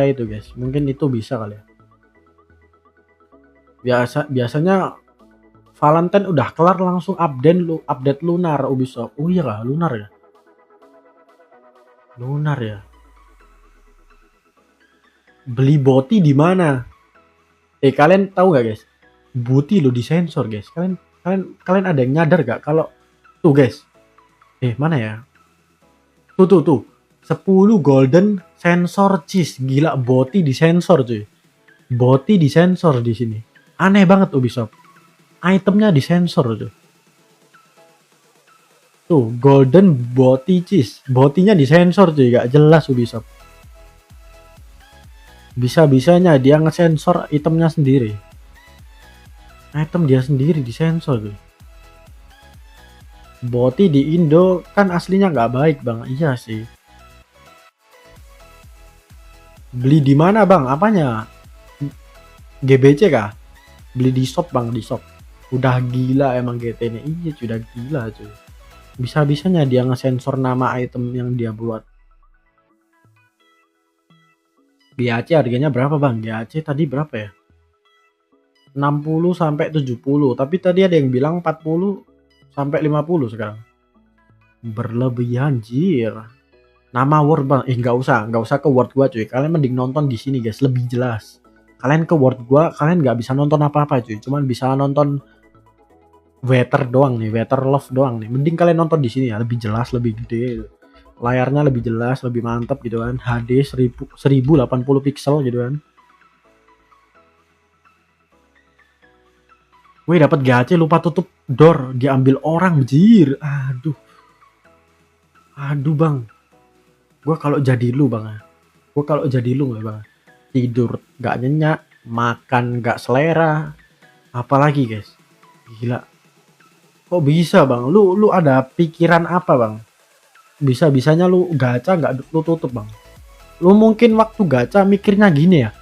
itu guys. Mungkin itu bisa kali ya. Biasanya Valentine udah kelar langsung update lunar Ubisoft. Oh iya lah, lunar ya. Beli boti di mana? Kalian tahu gak guys? Boti lo disensor guys. Kalian ada yang nyadar gak kalau tuh guys. Mana ya? Tuh. 10 golden sensor cheese. Gila, boti disensor cuy. Boti disensor di sini. Aneh banget Ubisoft. Itemnya disensor tuh. Tuh, golden boti cheese. Botinya disensor cuy, gak jelas Ubisoft. Bisa-bisanya dia ngesensor itemnya sendiri. Item dia sendiri disensor tuh. Boti di Indo kan aslinya nggak baik Bang. Iya sih. Beli di mana Bang? Apanya? GBC kah? Beli di shop Bang, di shop. Udah gila emang GT ini. Iya sudah gila cuy. Bisa-bisanya dia ngesensor nama item yang dia buat. GAC harganya berapa Bang? GAC tadi berapa ya? 60 sampai 70, tapi tadi ada yang bilang 40 sampai 50 sekarang. Berlebihan jir. Nama word Bang, nggak usah ke word gua cuy. Kalian mending nonton di sini guys, lebih jelas. Kalian ke word gua, kalian nggak bisa nonton apa-apa cuy. Cuman bisa nonton Weather doang nih, Weather Love doang nih. Mending kalian nonton di sini ya, lebih jelas, lebih gede. Layarnya lebih jelas, lebih mantap gitu kan. HD 1080 pixel gitu kan. Wih, dapat GAC lupa tutup door, diambil orang jir. Aduh Bang. Gua kalau jadi lu Bang. Bang. Tidur gak nyenyak, makan gak selera. Apalagi guys. Gila. Kok bisa Bang? Lu ada pikiran apa Bang? Bisa-bisanya lu gacha gak lu tutup Bang? Lu mungkin waktu gacha mikirnya gini ya.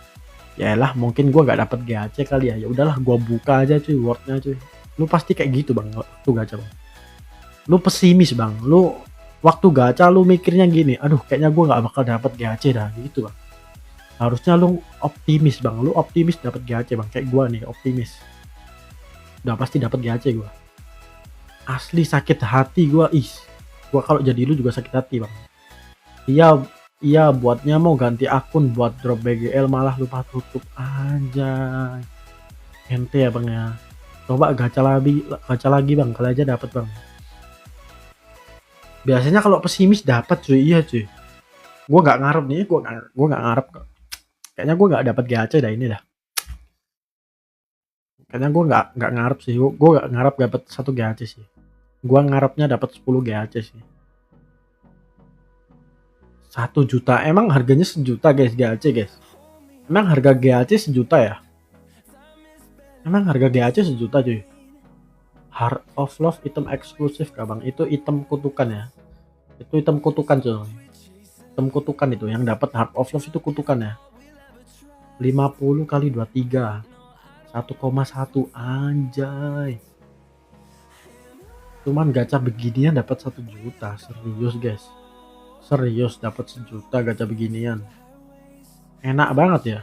Yaelah, mungkin gua gak dapet GAC kali ya. Ya udahlah, gua buka aja cuy wordnya cuy. Lu pasti kayak gitu Bang waktu gacha Bang. Lu pesimis Bang. Lu waktu gacha lu mikirnya gini, aduh kayaknya gua gak bakal dapet GAC dah gitu Bang. Harusnya lu optimis Bang. Lu optimis dapet GAC Bang. Kayak gua nih optimis. Udah pasti dapet GAC gua. Asli sakit hati gua. Gua kalau jadi lu juga sakit hati Bang. Iya buatnya mau ganti akun buat drop BGL malah lupa tutup aja. Ente ya Bang ya. Coba gacha lagi Bang, kali aja dapat Bang. Biasanya kalau pesimis dapat cuy, iya cuy. Gua nggak ngarep nih, gua nggak ngarep kok. Kayaknya gua nggak dapat gacha dah ini dah. Kayaknya gua nggak ngarep sih. Gua nggak ngarep dapat 1 gacha sih. Gua ngarepnya dapat 10 gacha sih. 1 juta. Emang harganya 1 juta guys gacha guys? Emang harga gacha 1 juta ya? Emang harga gacha 1 juta cuy? Heart of Love item eksklusif kah bang? Itu item kutukan ya? Itu item kutukan cuy. Item kutukan itu yang dapat Heart of Love itu kutukan ya. 50 kali 23 1,1 anjay. Cuman gacha beginian dapat 1 juta. Serius guys. Serius dapat 1 juta gacha beginian. Enak banget ya.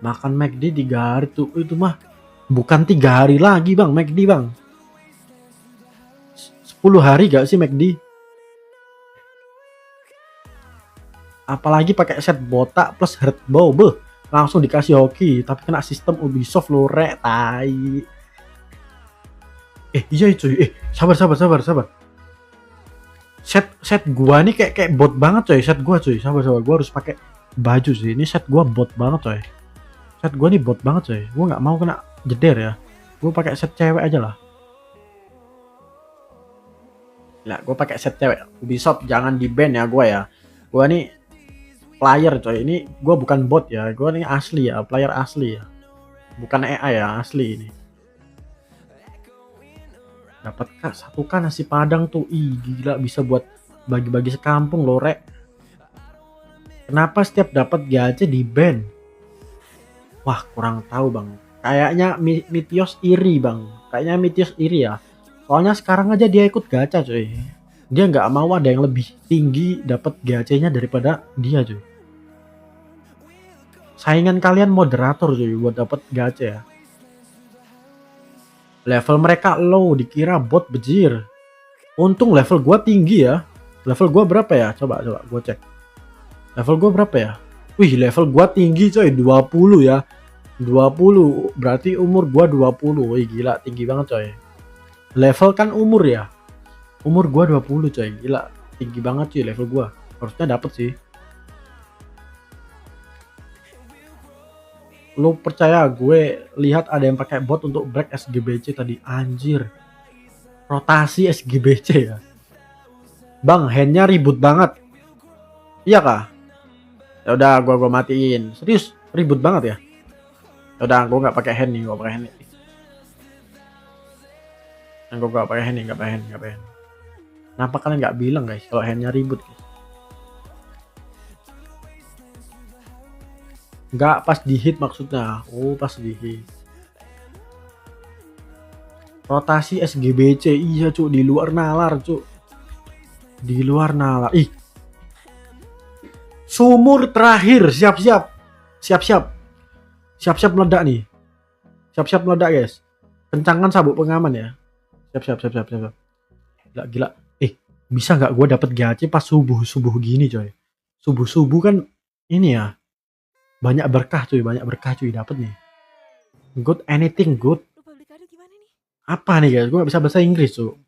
Makan McD 3 hari tuh itu mah bukan 3 hari lagi bang McD bang. 10 hari gak sih McD? Apalagi pakai set botak plus heart bow beh, langsung dikasih hoki tapi kena sistem Ubisoft lo rek tai. Iya cuy, sabar. Set gua nih kayak bot banget coy, set gua cuy. Sabar gua harus pakai baju sih. Ini set gua bot banget coy. Set gua nih bot banget coy. Gua nggak mau kena jeder ya. Gua pakai set cewek aja lah. Lah, gua pakai set cewek. Ubisoft jangan di-ban ya gua ya. Gua nih player coy. Ini gua bukan bot ya. Gua nih asli ya, player asli ya. Bukan AI ya, asli ini. Dapat kak 1K nasi padang tuh. Ih gila, bisa buat bagi-bagi sekampung loh rek. Kenapa setiap dapat gacha di ban? Wah kurang tahu bang. Kayaknya Mitios iri bang. Kayaknya Mitios iri ya. Soalnya sekarang aja dia ikut gacha coy. Dia nggak mau ada yang lebih tinggi dapat gachanya daripada dia coy. Saingan kalian moderator coy buat dapat gacha ya. Level mereka low, dikira bot bejir. Untung level gua tinggi ya. Level gua berapa ya? Coba gua cek. Level gua berapa ya? Wih, level gua tinggi coy, 20 ya. 20, berarti umur gua 20. Wih, gila, tinggi banget coy. Level kan umur ya. Umur gua 20 coy, gila. Tinggi banget cuy level gua. Harusnya dapet sih. Lu percaya gue lihat ada yang pakai bot untuk break SGBC tadi, anjir. Rotasi SGBC ya. Bang, handnya ribut banget. Iya kah? Ya udah gua matiin. Serius, ribut banget ya. Ya udah gua nggak pakai hand nih, gua pakai hand nih. Gua nggak pakai hand nih, nggak pakai hand. Kenapa kalian nggak bilang guys kalau handnya ribut guys? Nggak pas di hit maksudnya. Oh pas di hit. Rotasi SGBC. Iya cuk, di luar nalar cuk. Di luar nalar. Ih. Sumur terakhir. Siap-siap. Siap-siap meledak nih. Siap-siap meledak guys. Kencangkan sabuk pengaman ya. Siap. Gila. Bisa nggak gue dapet gacha pas subuh gini coy. Subuh kan ini ya. Banyak berkah cuy dapet nih. Good, anything good. Apa nih guys? Gue gak bisa bahasa Inggris tuh.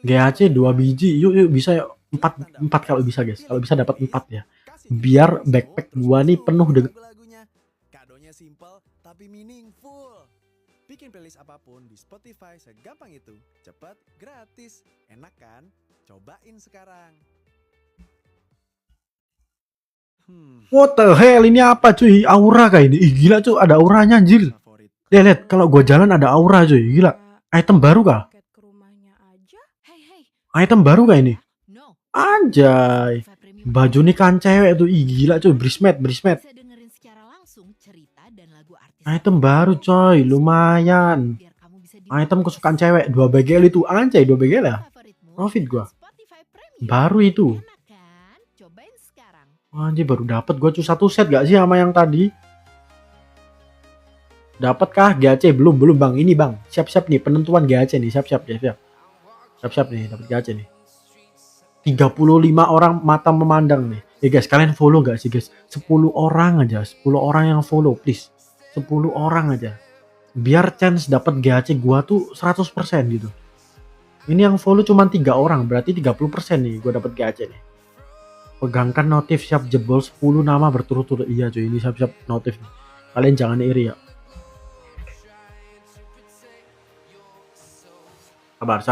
GHC 2 biji. Yuk bisa ya. 4 kalau bisa guys. Kalau bisa dapat 4 ya. Biar backpack gua nih penuh dengan kadonya simple tapi meaningful. Bikin playlist apapun di Spotify segampang itu. Cepat, gratis. Enak kan? Cobain sekarang. What the hell, ini apa cuy? Aura kayak ini. Ih gila cuy, ada auranya anjir. Lihat kalau gua jalan ada aura cuy. Gila. Item baru kah? Item baru kah ini? Anjay. Baju nikahan cewek tuh. Ih gila cuy, brismet. Item baru coy, lumayan. Item kesukaan cewek 2 BGL itu. Anjay, 2 BGL ya. Profit gua. Baru itu. Anjir baru dapat gua cuma 1 set gak sih sama yang tadi? Dapat kah gacha? Belum bang. Ini bang. Siap nih penentuan gacha nih. Siap nih dapat gacha nih. 35 orang mata memandang nih. Ya guys, kalian follow gak sih guys? 10 orang aja. 10 orang yang follow please. 10 orang aja. Biar chance dapat gacha gua tuh 100% gitu. Ini yang follow cuma 3 orang, berarti 30% nih gue dapat GAC nih. Pegangkan notif siap jebol 10 nama berturut-turut. Iya cuy, ini siap-siap notif nih. Kalian jangan iri ya. Sabar.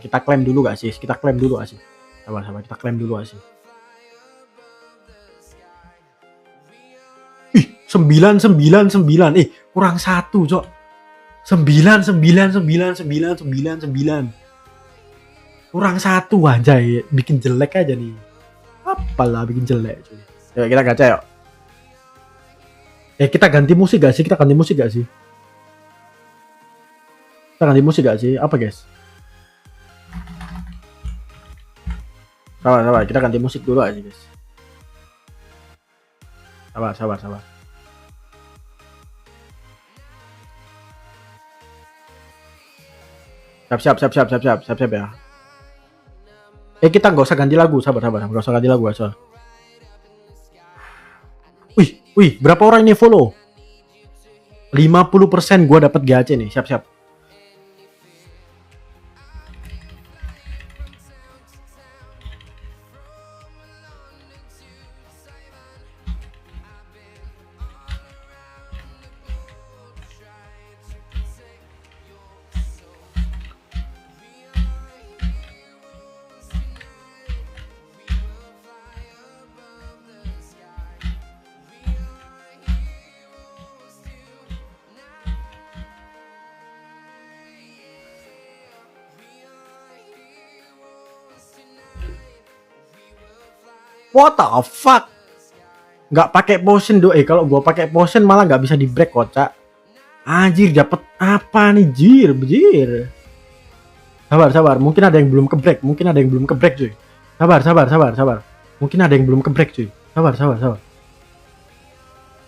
Kita klaim dulu gak sih? Sabar, kita klaim dulu gak sih? Ih, 9. Kurang 1, Cok. 9. Kurang 1 anjay. Bikin jelek aja nih. Apalah bikin jelek cuy. Yuk kita gacha yuk. Kita ganti musik gak sih? Kita ganti musik gak sih? Apa guys? Sabar. Kita ganti musik dulu aja guys. Sabar. Siap ya. Kita nggak usah ganti lagu. Sabar. Nggak usah ganti lagu aja. Wih, berapa orang ini follow? 50% gue dapat GAC nih. Siap. What the fuck? Nggak pakai potion do. Kalau gua pakai potion malah nggak bisa di break kocak. Anjir, dapat apa nih jir? Sabar. Mungkin ada yang belum ke break cuy. Sabar. Mungkin ada yang belum ke break cuy. Sabar.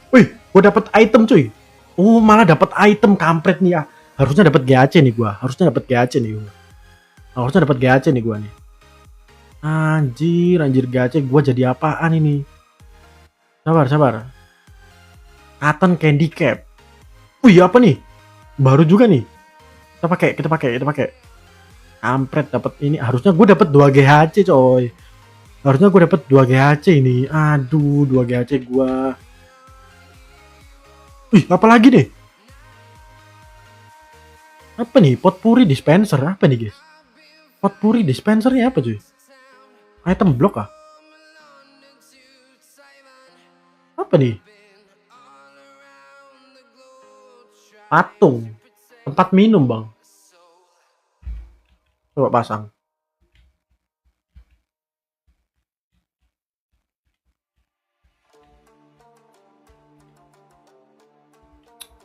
Wih, gua dapat item cuy. Oh, malah dapat item kampret nih ya. Harusnya dapat GAC nih gua. Harusnya dapat GAC nih gua nih. Anjir GAC gua jadi apaan ini? Sabar. Cotton candy cap. Wih, apa nih? Baru juga nih. Kita pakai. Kampret dapat ini. Harusnya gue dapat 2 GHC coy. Harusnya gue dapat 2 GHC ini. Aduh, 2 GHC gua. Wih, apa lagi nih? Apa nih? Potpourri dispenser apa nih, guys? Potpourri dispensernya apa cuy? Item block ah? Apa nih? Patung. Tempat minum, Bang. Coba pasang.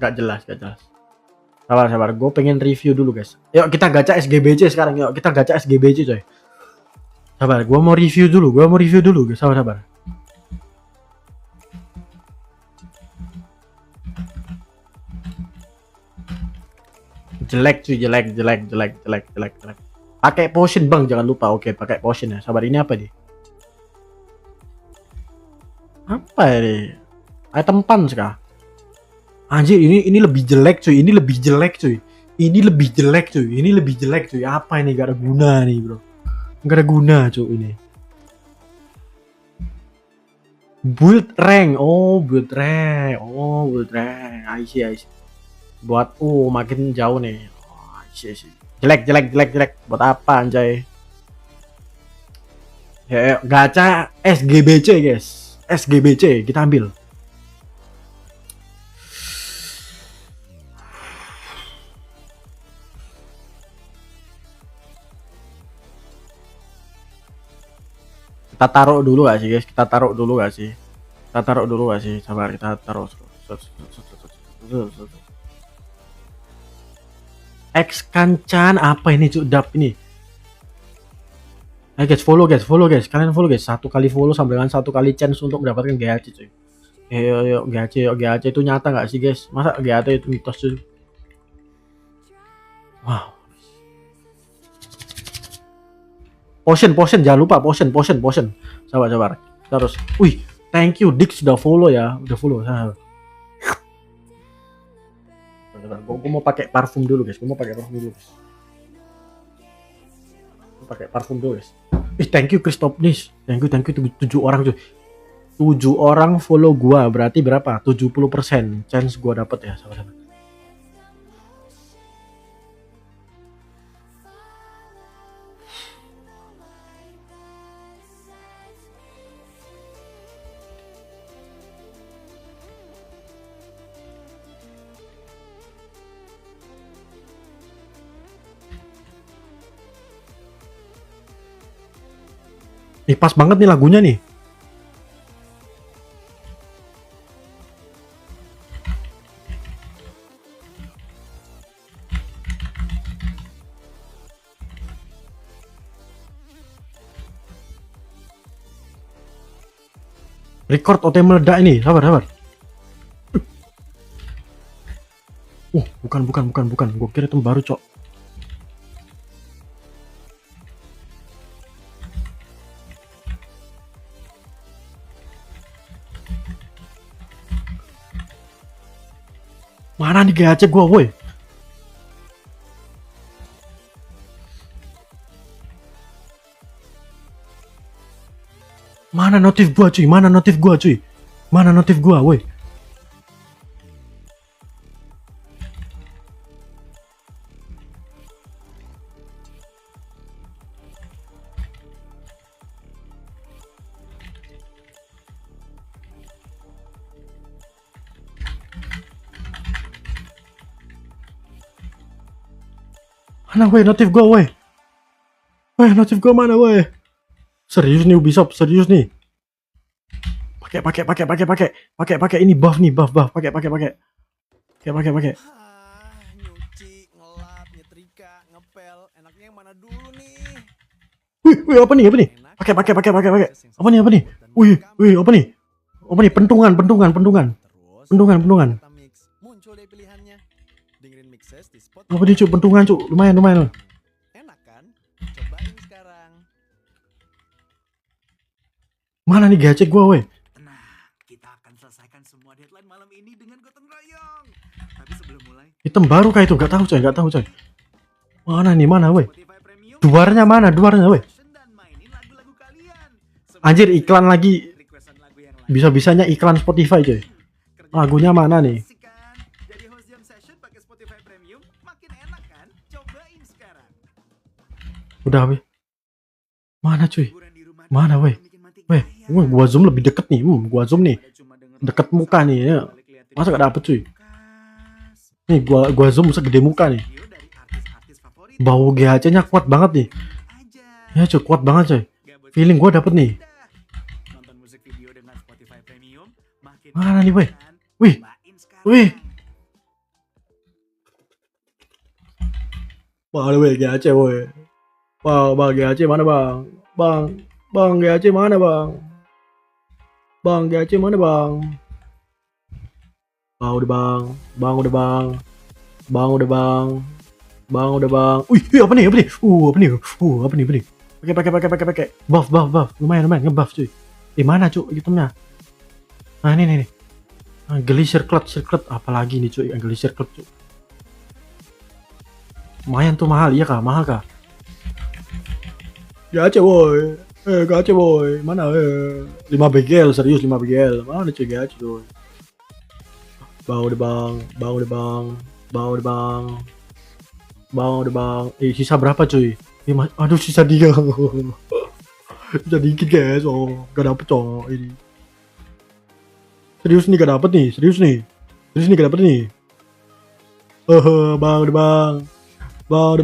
Gak jelas. Sabar. Gue pengen review dulu, guys. Yuk kita gacha SGBC sekarang. Yuk kita gacha SGBC coy. Sabar, gue mau review dulu, guys. Sabar. Jelek. Pakai potion bang, jangan lupa. Oke, pakai potion ya. Sabar, ini apa nih? Apa ini? Item punch kah? Anjir, ini lebih jelek cuy. Ini lebih jelek cuy. Apa ini? Gak ada guna nih bro. Gak ada guna cuy ini. Build rank. Build rank. I see. Buat makin jauh nih. I see. Jelek. Buat apa anjay? Ya, gacha SGBC guys. SGBC kita ambil. Kita taruh dulu gak sih guys? Sabar, kita taruh. X Kancan apa ini cudap ini? Ayo guys, follow guys. Kalian follow guys. 1 kali follow sampai dengan 1 kali chance untuk mendapatkan GAC cuy. Yuk GAC itu nyata gak sih guys? Masa GAC itu mitos cuy? Wow. Potion, jangan lupa potion. Sabar. Terus, wih, thank you Dick sudah follow ya, Gue mau pakai parfum dulu guys. pakai parfum dulu guys. Thank you Christopnis, thank you 7 orang cuy. 7 orang follow gua, berarti berapa? 70% chance gua dapet ya sama-sama. Nih pas banget nih lagunya nih. Record OT meledak ini, sabar. Bukan. Gue kira itu baru, cok. Mana nih GHC gua, woi? Mana notif gua, cuy? Mana notif gua, woi? Mana woi notif gua, woi? Notif gua mana, woi? Serius nih Ubisoft, serius nih. Pakai ini buff nih, buff. Pakai. Nyuci, ngelap, nyetrika, ngepel. Enaknya yang mana dulu nih? Wih, apa nih? Pakai. Apa nih? Wih, apa nih? Pentungan. Terus, Pentungan. kata mix, muncul deh pilihannya. Dengerin mixes di Spotify. Apa nih, cuy? Pentungan, cuy. Lumayan. Enak kan? Cobain sekarang. Mana nih GHC gua, woi? Tenang, kita akan selesaikan semua deadline malam ini dengan gotong royong. Tapi sebelum mulai, Item baru kah itu? Gak tahu, coy. Mana, woi? Spotify Premium. Duarnya mana, woi? Dan mainin lagu-lagu kalian. Anjir, iklan lagi. Requestan lagu yang lain. Bisa-bisanya iklan Spotify, coy. Kerja Lagunya mana nih? asik kan? Jadi host jam session pakai Spotify Premium makin enak kan? Cobain sekarang. Udah, woi. Mana, cuy? Hiburan di rumah Mana, woi? bikin mati Weh, gaya. gua zoom lebih deket nih. Gua zoom nih. Cuma denger Deket lagu muka nih, ya. balik liatin Masa gak dapet, cuy? kas. Nih, gua zoom segede muka nih. Video dari artis-artis favorit. Bau GHC-nya kuat banget nih. Aja. Ya, cuy, kuat banget, coy. Gak buat Feeling gua dapet nih. nonton musik video dengan Spotify Premium makin Mana nih, weh? enak kan? Wih, Cobain sekarang. wih. Mana, weh, GHC, woi. Bang, GHC mana, bang? Bang, GHC mana, bang? Bang, GHC mana, bang? Bang, udah, bang. Bang, udah, bang. Wih, apa nih? Apa nih? Pakai. Buff. Lumayan, ngebuff, cuy. Mana, cuy, itemnya? Nah, ini. Glacier Cloud. Apalagi nih, cuy, Glacier Cloud, cuy. Lumayan tuh, mahal, iya kah? Mahal kah? Gacha, boy. Gacha, boy. Mana, 5 BGL, serius 5 BGL. Mana, cuy, gacha, cuy. Bang, udah, bang. Sisa berapa, cuy? Aduh, sisa 3. Sisa dikit, guys. Oh, gak dapet, cok. Ini. Serius nih, gak dapet nih. Gak dapet nih. Bang, udah,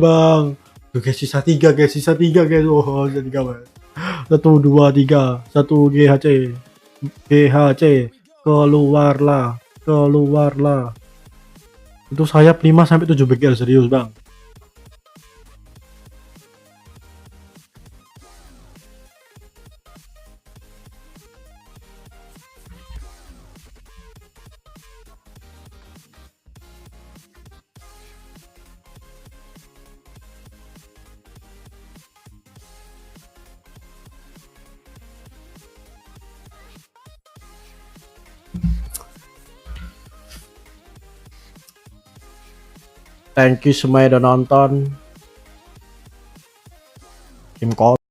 bang. Tuh, guys, sisa 3, guys. Oh, sisa 3, guys. 1, 2, 3. 1 GHC. Keluarlah. Itu sayap 5-7 BGL, serius, bang. Thank you semuanya udah nonton. Tim